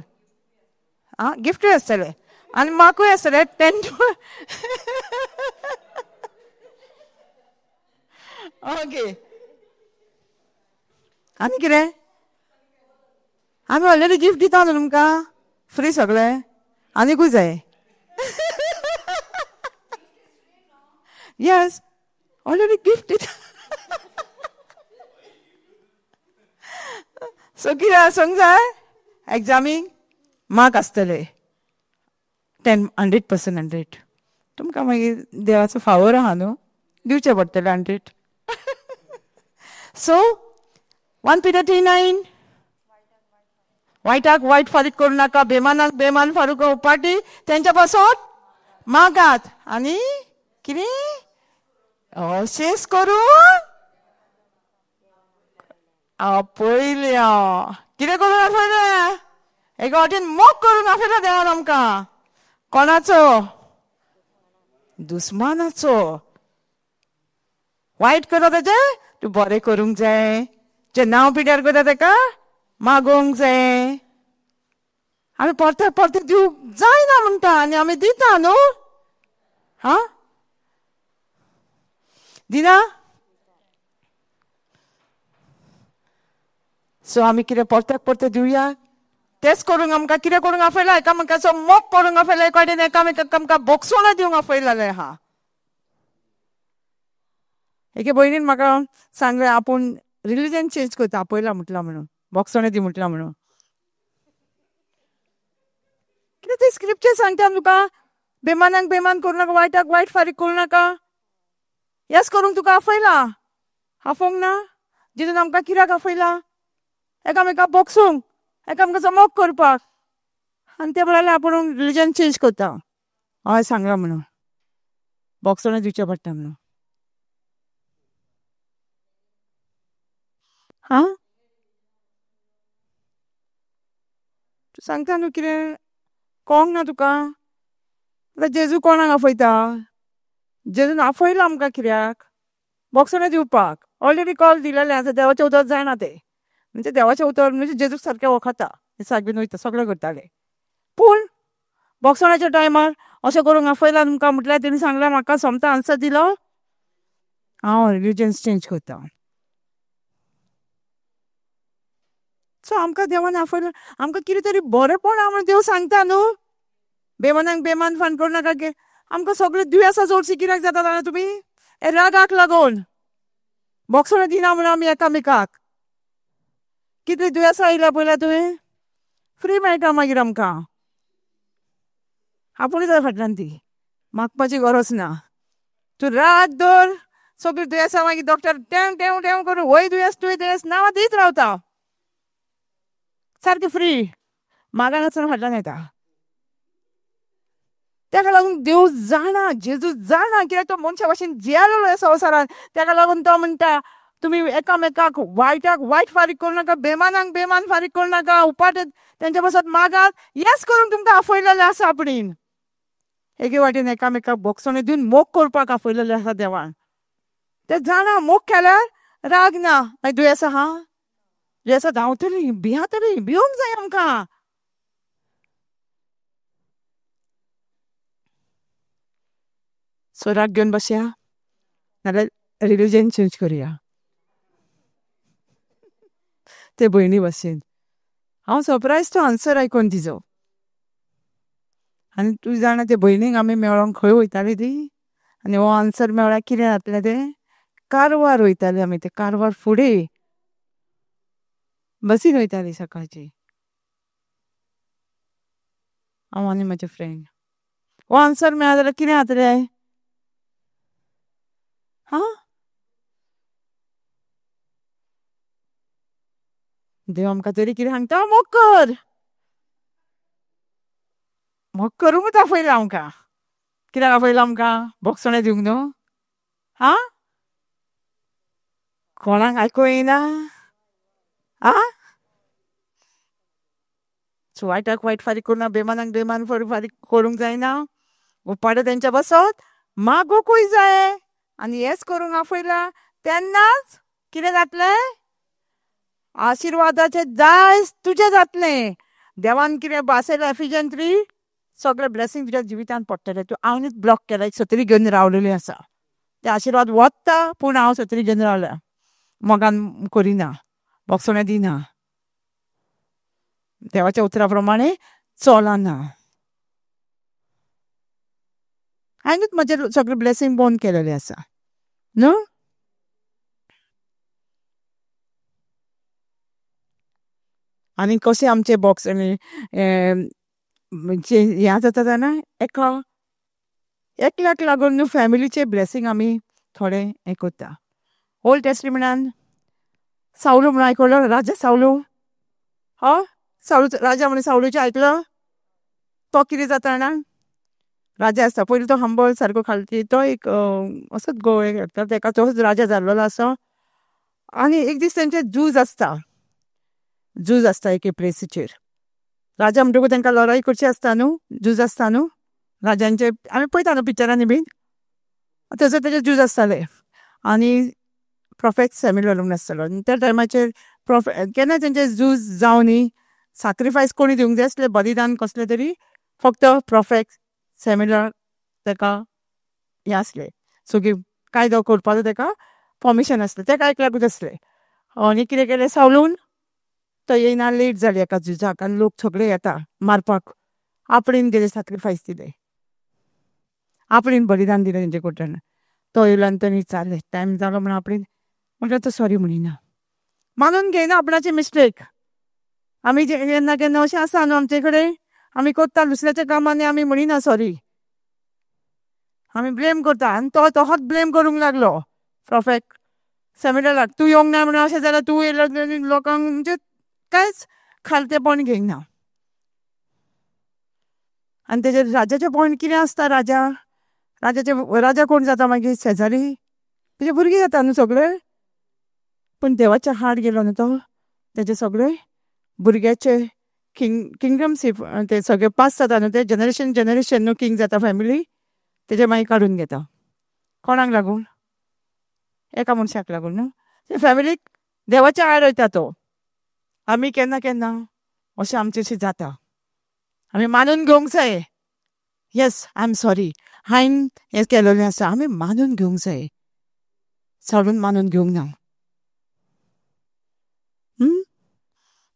आं गिफ्टूय आसतलें आनी म्हाकूय आसतलें 10 ओके. आनी कितें आमी ऑलरेडी गिफ्ट दिता न्हू तुमकां फ्री सगळें आनीकूय जाय. येस ऑलरेडी गिफ्ट दिता. सो कितें आसूंक जाय एग्जामीक मार्क आसतले 100% 100. तुमकां मागीर देवाचो फावर आहा न्हू दिवचें पडटलें 100. सो 1 Peter 3:9 वायटाक वायट फारीक करूं नाका बेमानाक बेमान फारूक उपाटी तेंच्या पासून मागात आनी कितें अशेंच करून आपयल्या. कितें करून आपयल्या एका वाटेन मोग करून आपयला देवान आमकां. कोणाचो दुस्मानाचो. वायट करता तेजें तूं बरें करूंक जाय. जें नांव पिड्यार करता ताका मागोवंक जाय. आमी परते परते दिवंक जायना म्हणटा आनी आमी दिता न्हू हा दिना सो आमी कितें परते परते दिवया तेच करूंक आमकां कितें करूंक आपयला एकामेकाचो मोग करूंक आपयला कडेन एकामेकाक आमकां बोगसोणां दिवंक आपयलेलें आहा एके भयणीन म्हाका सांगलें आपूण रिलीजन चेंज करता आपयला म्हटलां म्हणून बोगसोणें दी म्हटलां म्हणून कितें ते स्क्रिप्चर सांगता तुका बेमानाक बेमान करूं नाका वायटाक वायट फारीक करूं नाका हेच करूंक तुका आपयला आफोंक ना जितून आमकां कित्याक आपयला एकामेकाक बोगसूंक एकामेकाचो मोग करपाक आनी ते म्हणलें आपूण रिलीजन चेंज करता हय सांगलां म्हणून बोगसोणें दिवचें पडटा म्हणून हा तूं सांगता न्हू कितें कळोंक ना तुका आतां जेजू कोणाक आपयता जेजून आपयला आमकां कित्याक बोगसोणें दिवपाक ऑलरेडी कॉल दिलेलें आसा देवाचें उतर जायना तें म्हणजे देवाचें उतर म्हणजे जेजूक सारकें वखता दिसाक बीन वयता सगळें करतालें पूण बोगसोणाच्या टायमार अशें करूंक आपयला तुमकां म्हटल्यार तेणी सांगलां म्हाका सोमतो आन्सर दिलो हांव रिलीजन चेंज करता सो आमकां देवान आपयलां आमकां कितें तरी बरेंपण आहा म्हूण देव सांगता न्हू बेमानाक बेमान फान करूं नाका गे आमकां सगळीं दुयेंसां चडशीं कित्याक जाता जाणा तुमी हे रागाक लागून बोगसोणें दिना म्हणून आमी एकामेकाक कितलीं दुयेंसां आयल्या पळयल्या तुवें फ्री मेळटा मागीर आमकां आपुणूच जाय फाटल्यान ती मागपाची गरज ना तूं रात दर सगळीं दुयेंसां मागीर डॉक्टर टेव टेव टेव करून वय दुयेंस तुवें दुयेंस नांवां दीत रावता सारकें फ्री मागान वचून फाटल्यान येता ताका लागून देव जाणा जेजू जाणा कित्याक तो मनशा भाशेन जियेलो ह्या संवसारान ताका लागून तो म्हणटा तुमी एकामेकाक वायटाक वायट फारीक करूं नाका बेमानाक बेमान फारीक करूं नाका उपाट तेंच्या पासत मागात हेच करूंक तुमकां आपयलेलें आसा आपणीन एके वाटेन एकामेकाक बोगसोणें दिवन मोग करपाक आपयलेलें आसा देवान ते जाणा मोग केल्यार राग ना मागीर दुयेंसां आहा दुयेंसां धांवतलीं भियातलीं भिवंक जाय आमकां सो राग घेवन बसया नाल्यार रिलीजन चेंज करया ते भयणी भशेन हांव सरप्रायज तो आन्सर आयकोन तिजो आनी तूं जाणा ते भयणीक आमी मेळोंक खंय वयतालीं ती आनी हो आन्सर मेळ्ळ्यार कितें जातलें तें कारवार वयतालीं आमी ते कारवार फुडें बसीन वयतालीं सकाळची हांव आनी म्हाजे फ्रेंड हो आन्सर मेळ्ळा जाल्यार कितें जातलें हा देव आमकां तरी कितें सांगता मोग कर मोग करूंकूच आपयला आमकां कित्याक आपयला आमकां बोगसोणें दिवंक न्हू हा कोणाक आयको येना आ सो वायटाक वायट फारीक करूं बेमानाक बेमान फारीक करूंक जायना उपाट तेंच्या बसत मागोकूय जाय आनी हेच करूंक आपयला तेन्नाच कितें जातलें आशिर्वादाचें दायज तुजें जातलें देवान कितें बासयलां एफिशियन 3 सगळे ब्लेसींग तुज्या जिवितांत पडटले तूं हांवेंच ब्लॉक केला एक सत्री घेवन रावलेली आसा ते आशिर्वाद वता पूण हांव सत्री घेवन रावल्या मोगान करिना बोगसोणें दिना देवाच्या उतरा प्रमाणें चलना हांवेंच म्हजेर सगळे ब्लेसींग बंद केलेले आसा न्हू आनी कशें आमचे बोगसोणें ह्या जाता जाणा एकल्याक लागून न्हू फॅमिलीचे ब्लेसींग आमी थोडे हें करता ओल्ड टेस्टमेंटान सावलू म्हणून आयकलो राजा सावलू हो सावलू राजा म्हणून सावलूचें आयकलो तो कितें जाता जाणा राजा आसता पयलीं तो हंबल सारको खालती तो एक असोच गोळे करता तेका तोच राजा जाल्लो आसा आनी एक दीस तेंचे झूज आसता एके प्लेसीचेर राजा म्हणटकूच तांकां लढाई करची आसता न्हू झूज आसता न्हू राजांचे आमी पळयता न्हू पिक्चरांनी बीन थंयसर तेजे झूज आसताले आनी प्रोफेट सॅम्युएल उलूंक नासतालो त्या टायमाचेर केन्ना तेंचे झूज जावनी सॅक्रिफायस कोणी दिवंक जाय आसलें, बलिदान कसलें तरी, फक्त प्रॉफेट सॅम्युएल ताका हें आसलें, सगळी कायदो करपाचो ताका परमिशन आसलें, तें आयकल्यारूच आसलें. आनी कितें केलें, सावलून तो येयना, लेट जाली एका झुजाक आनी लोक सगळे येता मारपाक. आपणीन तेजें सॅक्रिफायस दिलें, आपणीन बलिदान दिलें तेंचे कुडच्यान. तो येयलो आनी तो विचारलें, टायम जालो म्हणून आपणीन म्हटल्यार तो सॉरी म्हणिना, मानून घेयना आपणाची मिस्टेक. आमी केन्ना केन्ना अशें आसा न्हू आमचे कडेन, आमी करता दुसऱ्याच्या कामांनी आमी म्हणिना सॉरी, आमी ब्लेम करता. आनी तो तसोच ब्लेम करूंक लागलो प्रॉफेट सॅम्युएलाक, तूं येवंक ना म्हणून अशें जाल्यार तूं येयलो लोकांक, म्हणजे कांयच खालतेपण घेयना. आनी तेजे राजाचें पॉयंट कितें आसता, राजा कोण जाता मागीर, शेजारी तेजे भुरगीं जाता न्हू सगळे. पूण देवाच्या हार्ट गेलो न्हू तो, तेजे सगळे भुरग्याचे किंगडमशीप ते सगळे पास जाता न्हू, ते जनरेशन न्हू किंग जाता फॅमिली, तेजे मागीर काडून घेता. कोणाक लागून, एका मनशाक लागून न्हू. ते फॅमिलीक देवाच्या आड वयता तो. आमी केन्ना केन्ना अशें आमचेशी जाता, आमी मानून घेवंक जाय, येस आय एम सॉरी, हांवें हें केलेलें आसा, आमी मानून घेवंक जाय, सावलून मानून घेवंक ना.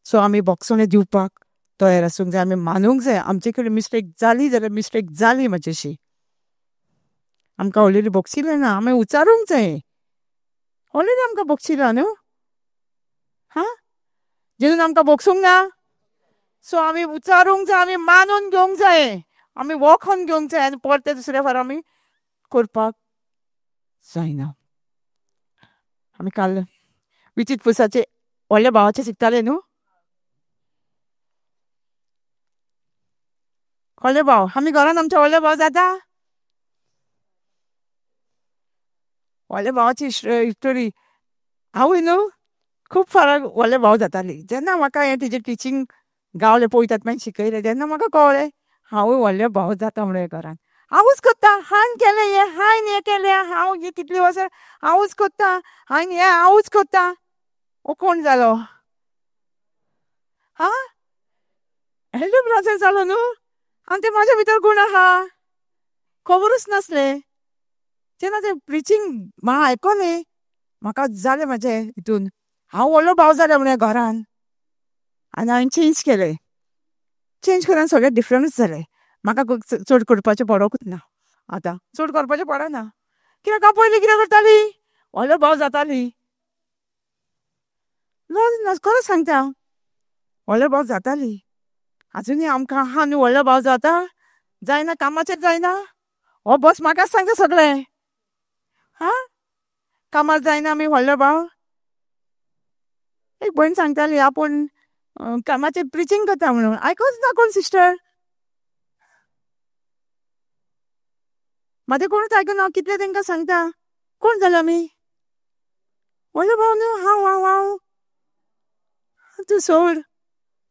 सो आमी बोगसोणे दिवपाक तयार आसूंक जाय, आमी मानूंक जाय, आमचे कडेन मिस्टेक जाली जाल्यार मिस्टेक जाली म्हाजेशी, आमकां ऑलरेडी बोगसिलें ना, आमी उचारूंक जाय, ऑलरेडी आमकां बोगसिलां न्हू. जेजून आमकां बोगसूंक ना, सो आमी उचारूंक जाय, आमी मानून घेवंक जाय, आमी वखून घेवंक जाय, आनी परते दुसऱ्या फावट आमी करपाक जायना. आमी काल विचित पुसाचे व्हडल्या भावाचें शिकताले न्हू, व्हडले भाव, आमी घरान आमचे व्हडले भाव जाता, व्हडल्या भावाची हिस्टोरी हांवूय न्हू खूब फारां व्हडले भाव जाताली. जेन्ना म्हाका हें तेजें टिचींग गावलें, पळयतात मागीर शिकयलें, तेन्ना म्हाका कळ्ळें हांवूय व्हडले भाव जाता म्हणून घरान. हांवूच करता, हांवें केलें हें, हांवें हें केलें, हांव कितलीं वर्सां हांवूच करता, हांवें हें हांवूच करता, हो कोण जालो, एल्डर ब्रदर जालो न्हू. आनी ते म्हाज्या भितर कोण आहा खबरूच नासलें. जेन्ना तें प्रिचींग हांव आयकोलें, म्हाका जालें म्हाजें हितून, हांव व्हडलो भाव जालें म्हणून घरान. आनी हांवें चेंज केलें, चेंज करून सगळें डिफरंटूच जालें. म्हाका चड करपाचें पडोंकूच ना, आतां चड करपाचें पडना. कित्याक हांव पयलीं कितें करतालीं, व्हडलो भाव जातालीं, खरें सांगता, व्हडलो भाव जातालीं. आजुनूय आमकां आहा न्हू व्हडलो भाव जाता, जायना कामाचेर जायना, हो बॉस म्हाकाच सांगता सगळें, कामार जायना आमी व्हडलो भाव. एक भयण सांगताली आपूण कामाचेर प्रिचींग करता म्हणून, आयकोच ना कोण सिस्टर, म्हाजें कोणूच आयकना, हांव कितलें तेंकां सांगता, कोण जालो आमी व्हडलो भाव न्हू. हांव हांव हांव तूं सोड,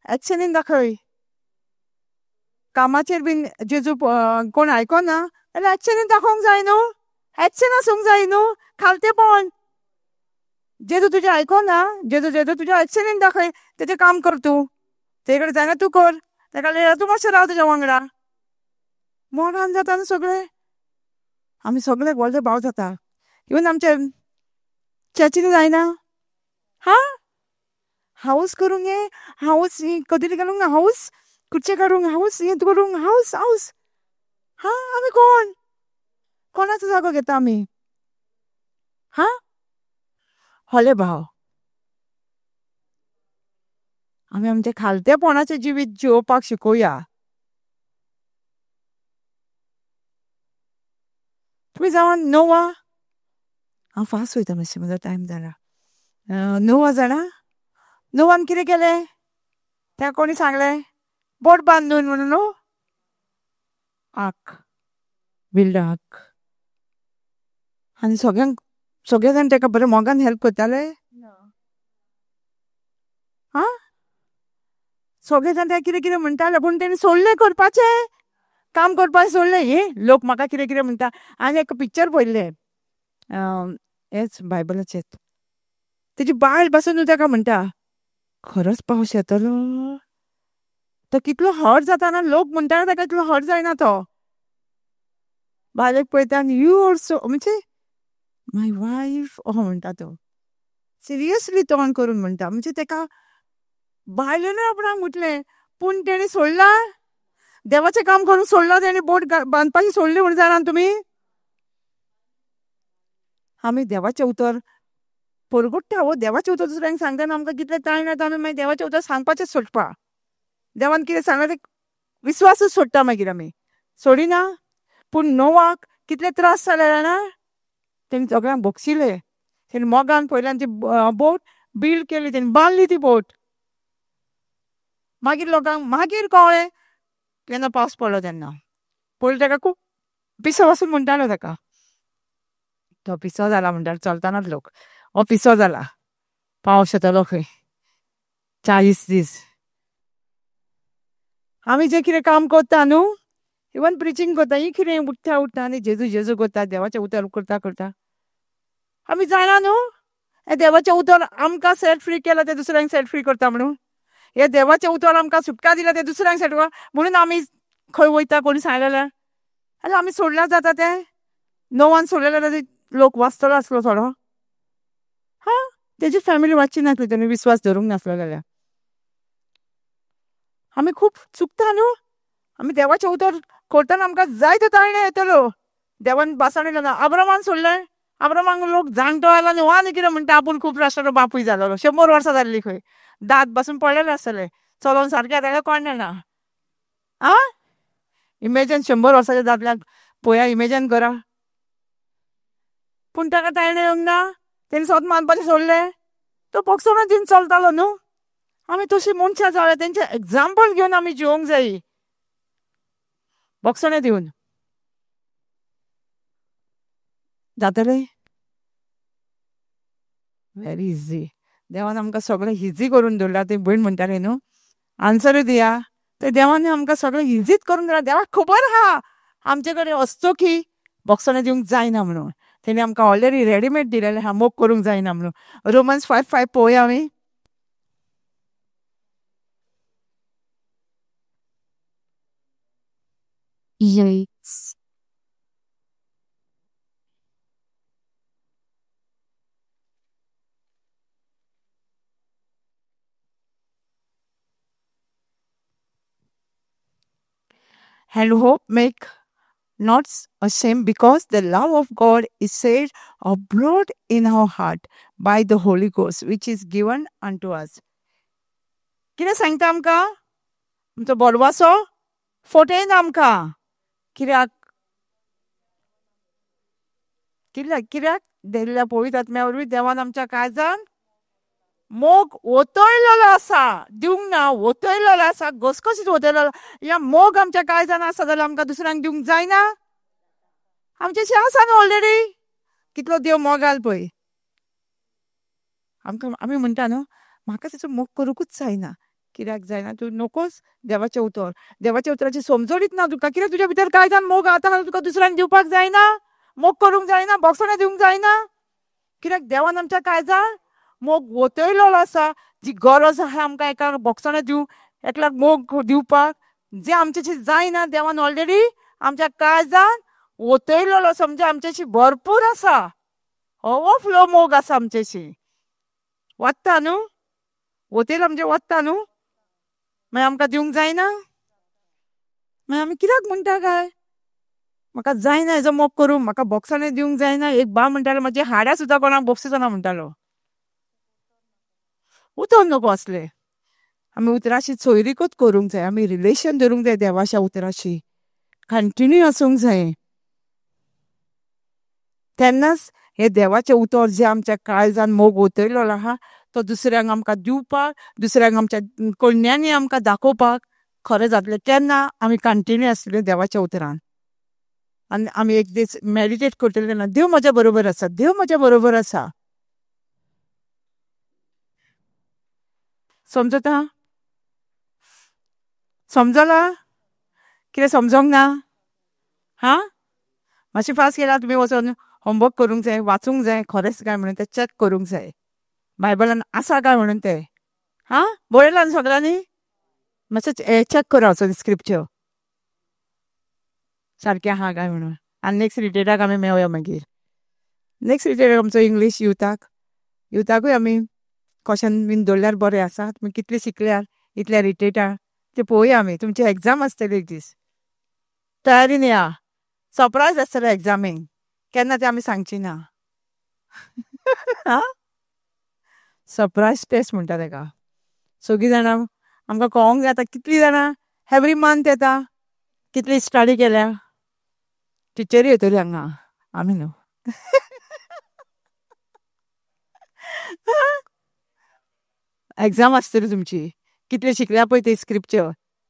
एक्शनीन दाखय. कामाचेर बीन जेजू कोण आयकोना जाल्यार एक्शनीन दाखोवंक जाय न्हू, एक्शन आसूंक जाय न्हू. खालतेपण, जेजू तुजें आयकोना, जेजू तुज्या एक्शनीन दाखय, तेजें काम कर तूं, तेजे कडेन जायना तूं कर, तेका लागून तूं मातशें राव तेज्या वांगडा. मोगान जाता न्हू सगळें, आमी सगळे व्हडले भाव जाता. इवन आमचे चर्चीन जायना, हाऊस करूंक हें, हाऊस कदिरी घालूंक ना, हाऊस कुर्चे काडूंक, हाऊस हें करूंक, हाऊस हाऊस आमी कोण, कोणाचो जागो घेता आमी, व्हडले भाव. आमी आमचें खालतेपणाचें जिवीत जिवोवपाक शिकोवया. तुमी जावन नोवा, हांव फास्ट वयता मातशें, म्हजो टायम जाला. नोवा जाणा, नोवान कितें केलें, तेका कोणी सांगलें बोट बांदून म्हणून न्हू, आर्क, बिल्ड आर्क. आनी सगळे जाण तेका बरें मोगान हेल्प करताले, सगळे जाण तेका कितें कितें म्हणटाले, पूण तेणी सोडलें करपाचें, काम करपाचें सोडलें. हें लोक म्हाका कितें कितें म्हणटा. हांवें एक पिक्चर पळयल्लें, हेच बायबलाचेर, तेजी बायल बसून न्हू तेका म्हणटा, खरोच पावस येतलो, तो कितलो हर्ट जाता ना, लोक म्हणटा ताका कितलो हर्ट जायना तो. बायलेक पळयता आनी यू ऑल्सो म्हणजे माय वायफ म्हणटा तो. सिरियसली तोंड करून म्हणटा. म्हणजे ताका बायलेनूय आपणाक म्हटलें, पूण तेणी सोडला. देवाचें काम करून सोडला तेणी, बोट बांदपाची सोडली म्हण जाणा तुमी. आमी देवाचें उतर परगट्टा देवाचें उतर दुसऱ्यांक सांगतना आमकां कितलें ताण येता. आमी मागीर देवाचें उतर सांगपाचें सोडपा. देवान कितें सांगलें तें विस्वासूच सोडटा मागीर आमी. सोडिना. पूण नोवाक कितले त्रास जाले जाणा. तेणी सगळ्यांक बक्षिलें. तेणी मोगान पयल्यान ती बोट बिल्ड केली, तेणी बांदली ती बोट. मागीर लोकांक मागीर कळ्ळें केन्ना पावस पडलो तेन्ना. पयलीं ताका खूब पिसो वचून म्हणटालो ताका. तो पिसो जाला म्हणटालो चलतानाच लोक. हो पिसो जाला, पावस येतलो खंय 40 दीस. आमी जें कितें काम करता न्हू, इवन प्रिचींग करता, ही कितें उठता आनी जेजू जेजू करता, देवाचें उतर करता आमी जाणा न्हू. हें देवाचें उतर आमकां सेट फ्री केलां तें दुसऱ्यांक सेट फ्री करता म्हणून. हे देवाचें उतर आमकां सुटका दिला तें दुसऱ्यांक सेट करता म्हणून आमी खंय वयता कोणी सांगलेलें. आनी आमी सोडल्यार जाता तें. नोवान सोडलेलें जाल्यार लोक वाचतलो आसलो थोडो. तेजी फॅमिली वाचची नासली, तेणी विस्वास धरूंक नासलो जाल्यार. आमी खूब चुकता न्हू. आमी देवाचें उतर करतना आमकां जायते ताळणे येतलो. देवान बासाणेलो ना. अब्रामान सोडलें. अब्रामाक लोक जाणटो आयलो आनी हो आनी कितें म्हणटा आपूण खूब राष्ट्राचो बापूय जालोलो. 100 वर्सां जाल्लीं खंय. दात बसून पडलेले आसतले. चलोन सारकें ताका कळना ना. इमेजीन 100 वर्साच्या दादल्याक पळया, इमेजीन करा. पूण ताका ताळणे येवंक ना. तेणी स्वता मानपाचें सोडलें. तो पक्षोना दिवन चलतालो न्हू. आमी तशीं मनशां जाल्यार तेंचें एग्जाम्पल घेवन आमी जिवंक जायी. बक्षणे दिवन जातलें. Very easy. देवान आमकां सगळें इजी करून दवरला. ती भयण म्हणटाली न्हू, आन्सरूय दिया. ते देवान आमकां सगळें इजीच करून दवरला. देवाक खबर आहा आमचे कडेन अस्तोखी बक्षणे दिवंक जायना म्हणून. तेणी आमकां ऑलरेडी रेडीमेड दिलेलें आहा, मोग करूंक जायना म्हणून. रोमन्स 5:5 पळोवया आमी. Yikes. And hope make not ashamed, because the love of God is shed abroad in our heart by the Holy Ghost, which is given unto us. कितें सांगता आमकां? आमचो बोडवासो फटयना आमकां. कित्याक दिल्ल्या पवित्र आत्म्या वरवीं देवान आमच्या काळजान मोग ओतयलेलो आसा. दिवंक ना, ओतयलेलो आसा. घसघशीत ओतयलेलो. या मोग आमच्या काळजान आसा जाल्यार आमकां दुसऱ्यांक दिवंक जायना. आमचेशी आसा न्हू ऑलरेडी. कितलो देव मोगाल पळय. आमकां आमी म्हणटा न्हू, म्हाका तेचो मोग करूंकूच जायना. कित्याक जायना? तूं नोकोच देवाचें उतर. देवाच्या उतराची समजणीच ना तुका. कित्याक तुज्या भितर काळजान मोग आतां जाल्यार तुका दुसऱ्यांक दिवपाक जायना, मोग करूंक जायना, बक्षणे दिवंक जायना. कित्याक देवान आमच्या काळजान मोग ओतयलेलो आसा. जी गरज आहा आमकां एका बक्षणे दिवंक, एकल्याक मोग दिवपाक, जें आमचेशी जायना, देवान ऑलरेडी आमच्या काळजान ओतयलेलो. समजा आमचेशी भरपूर आसा. ओवरफ्लो मोग आसा आमचेशी. वता न्हू, ओतयला म्हणजे वता न्हू. मागीर आमकां दिवंक जायना. मागीर आमी कित्याक म्हणटा काय, म्हाका जायना हेजो मोग करूंक, म्हाका बक्षणे दिवंक जायना. एक बाब म्हणटालो म्हाजे हाड्या सुद्दां कोणाक बक्षिसना म्हणटालो. उतर नको असले. आमी उतराशी सोयरीकूच करूंक जाय. आमी रिलेशन धरूंक जाय देवाच्या उतराशी. कंटिन्यू आसूंक जाय. तेन्नाच हे देवाचें उतर जें आमच्या काळजान मोग ओतयलेलो आहा तो दुसऱ्यांक आमकां दिवपाक, दुसऱ्यांक आमच्या कळण्यांनी आमकां दाखोवपाक खरें जातलें. तेन्ना आमी कंटिन्यू आसतले देवाच्या उतरान. आनी आमी एक दीस मेडिटेट करतले तेन्ना देव म्हज्या बरोबर आसा, देव म्हज्या बरोबर आसा. समजता? समजला? कितें समजोंक ना? मातशें फास्ट केल्यार तुमी वचून होमवर्क करूंक जाय, वाचूंक जाय. खरेंच काय म्हणून तें चॅक करूंक जाय. बायबलान आसा काय म्हणून तें. बरयलां न्हू सगळ्यांनी? मातसो चॅक कर वचून स्क्रिप्चर सारकें आहा काय म्हणून. आनी नेक्स्ट रिटेटाक आमी मेळुया मागीर. नेक्स्ट रिटेट आमचो इंग्लीश युथाकूय आमी क्वेश्चन बीन दवरल्यार बरें आसा. तुमी कितले शिकल्यार इतल्या रिटेटार तें पळोवया आमी. तुमची एग्जाम आसतली एक दीस. तयारीन या. सरप्रायज आसतलें एग्जामीक. केन्ना तें आमी सांगची ना. सरप्रायज टेस्ट म्हणटा तेका. सगळीं जाणां आमकां कळोंक जाय आतां कितलीं जाणां एवरी मंथ येता. कितली स्टडी केल्या. टिचरी येतली हांगा आमी न्हू. एग्जाम आसतली तुमची. कितले शिकल्या पळय ते स्क्रिप्चर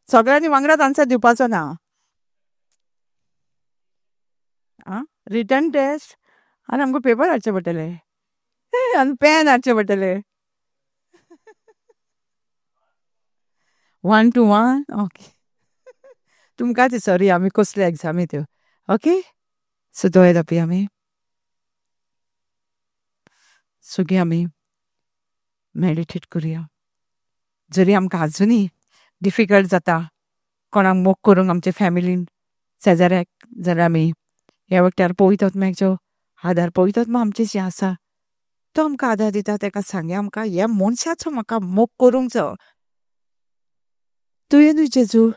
सगळ्यांनी वांगडाच आन्सर दिवपाचो ना. रिटन टेस्ट आनी आमकां पेपर हाडचे पडटले आनी पेन हाडचे पडटले. 1 to 1 ओके. तुमकां ती सॉरी आमी कसले एग्जामी त्यो ओके. सो दोळे धांपया आमी. सगळीं आमी मेडिटेट करुया. जरी आमकां आजुनी डिफिकल्ट जाता कोणाक मोग करूंक आमचे फॅमिलीन शेजाऱ्याक जाल्यार आमी ह्या वक्तार पवित्र आत्म्याचो आदार पवित्र आत्मा आमचेशी आसा. तो आमकां आदार दिता. तेका सांगया आमकां ह्या मनशाचो म्हाका मोग करूंक जाय. तुवें न्हू जेजू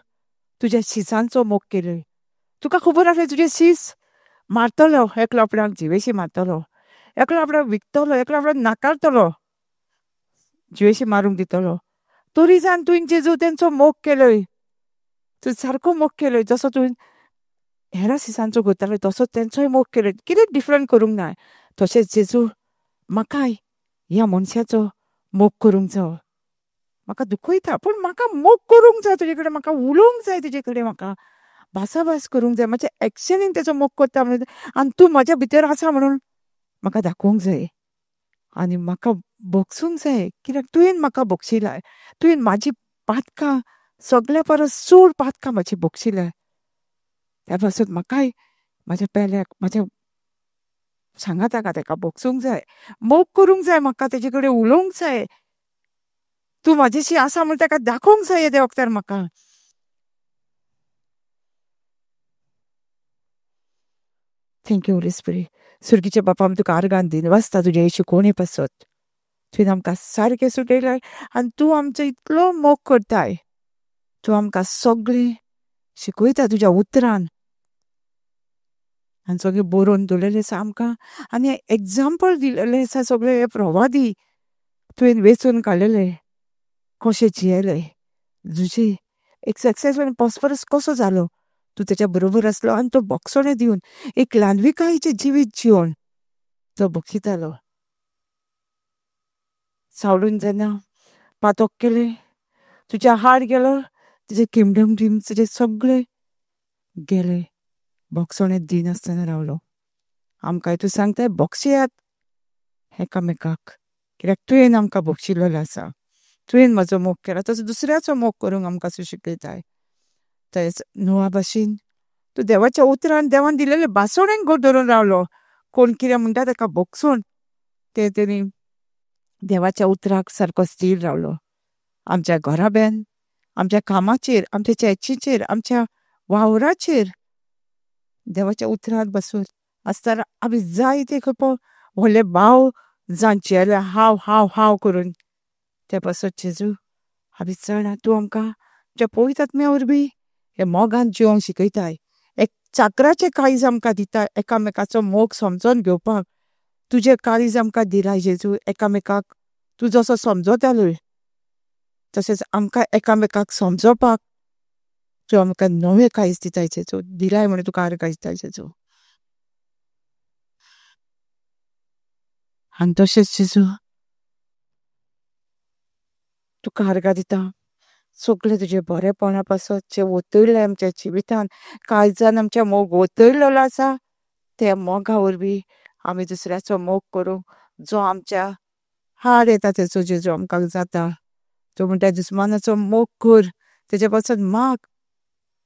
तुज्या शिसांचो मोग केलोय. तुका खबर आसलें तुजे शीस मारतलो. एकलो आपणाक जिवेशी मारतलो. एकलो आपणाक विकतलो. एकलो आपणाक नाकारतलो. जिवेशी मारूंक दितलो. तरी जावन तुवें जेजू तेंचो मोग केलोय. तुवें सारको मोग केलोय. जसो तुवें हेरां शिसांचो करतालो तसो तेंचोय मोग केलोय. कितें डिफरंट करूंक ना. तशेंच जेजू म्हाकाय ह्या मनशाचो मोग करूंक जाय. म्हाका दुखयता पूण म्हाका मोग करूंक जाय तुजे कडेन. म्हाका उलोवंक जाय तुजे कडेन. म्हाका भासाभास करूंक जाय. म्हज्या एक्शनीन तेचो मोग करता म्हणून आनी तूं म्हज्या भितर आसा म्हणून म्हाका दाखोवंक जाय. आनी म्हाका भोगसूंक जाय. कित्याक तुवें म्हाका भोगशिलाय. तुवें म्हाजी पातकां सगल्या परस चड पातकां म्हाजी भोगशिलाय. त्या पासून म्हाकाय म्हाज्या पेल्याक म्हाज्या सांगा ताका भोगसूंक जाय. मोग करूंक जाय. म्हाका तेजे कडेन उलोवंक जाय. तूं म्हाजेशी आसा म्हूण ताका दाखोवंक जाय त्या वक्तार म्हाका. Thank you Holy spirit. सुरगीचे बापा आमी तुका आर्गां दिनवासता तुजे येशू कोणे पासत. तुवें आमकां सारकें सुटयलाय आनी तूं आमचो इतलो मोग करताय. तूं आमकां सगळें शिकयता तुज्या उतरान आनी सगळें बरोवन दवरलेलें आसा आमकां. आनी एग्जाम्पल दिलेलें आसा सगळे हे प्रवादी तुवें वेंचून काडलेले कशें जियेले. तुजे एक सक्सेसफूल प्रॉस्परस कसो जालो. तूं तेच्या बरोबर आसलो आनी तो बोगसोणें दिवन एक ल्हानविकायेचें जिवीत जिवन तो बोगशितालो. सावळून जेन्ना पातोक केलें तुज्या हाड गेलो तुजे किंगडम ड्रिम्स तुजे सगळे गेले. बोगसोणें दिनासतना रावलो. आमकांय तूं सांगताय बोगशेयात एकामेकाक. कित्याक तुवें आमकां बोगशिल्लो आसा. तुवें म्हजो मोग केला तसो दुसऱ्याचो मोग करूंक आमकां शिकयताय. तेच नोआ भाशेन तूं देवाच्या उतरान देवान दिलेले भासोणेंक घट धरून रावलो. कोण कितें म्हणटा ताका बोगसून तें तेणी देवाच्या उतराक सारको स्थिर रावलो. आमच्या घरा बेन आमच्या कामाचेर आमच्या चॅचीचेर आमच्या वावराचेर देवाच्या उतरांत बसून आसतना आमी जाय ते खप व्हडले भाव जावन जियेले हाव हाव हाव करून. ते पासत जेजू आमी जाणा तूं आमकां तुज्या पवित्र आत्म्या वरवीं हे मोगान जिवंक शिकयताय. एक चाकराचें काळीज आमकां दिता एकामेकाचो मोग समजोन घेवपाक. तुजें काळीज आमकां दिलाय जेजू. एकामेकाक तूं जसो समजतालोय तशेंच आमकां एकामेकाक समजोपाक तूं आमकां नवें काळीज दिताय जेजू. दिलाय म्हणून तुका आर्गां दिताय जेजू. आनी तशेंच जेजू तुका आर्गां दिता सगळें तुजें बरेंपणा पासत जें वतयलें आमच्या जिवितान काळजान आमच्या मोग वतयलेलो आसा. त्या मोगा वरवीं आमी दुसऱ्याचो मोग करूंक जो आमच्या हाड येता तेचो जेजू आमकां जाता. तो म्हणटा दुस्मानाचो मोग कर तेजे पासून माग.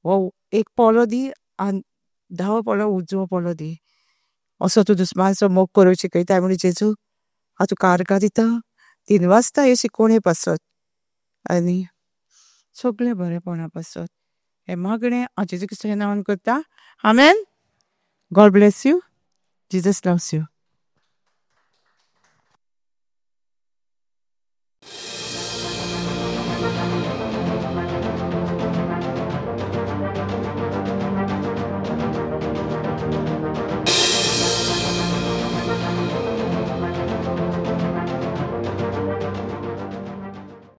हो एक पोलो दी आनी 10 पोलो उजवो पोलो दी. असो तूं दुस्मानाचो मोग करूंक शिकयताय म्हणून जेजू हांव तुका आर्गां दिता. दिनवासता हे शिकोवणे पासत आनी सगळें बरेंपणा पासत हें मागणें हांव जेजू क्रिस्ताच्या नांवान करता. Amen. God bless you. Jesus loves you.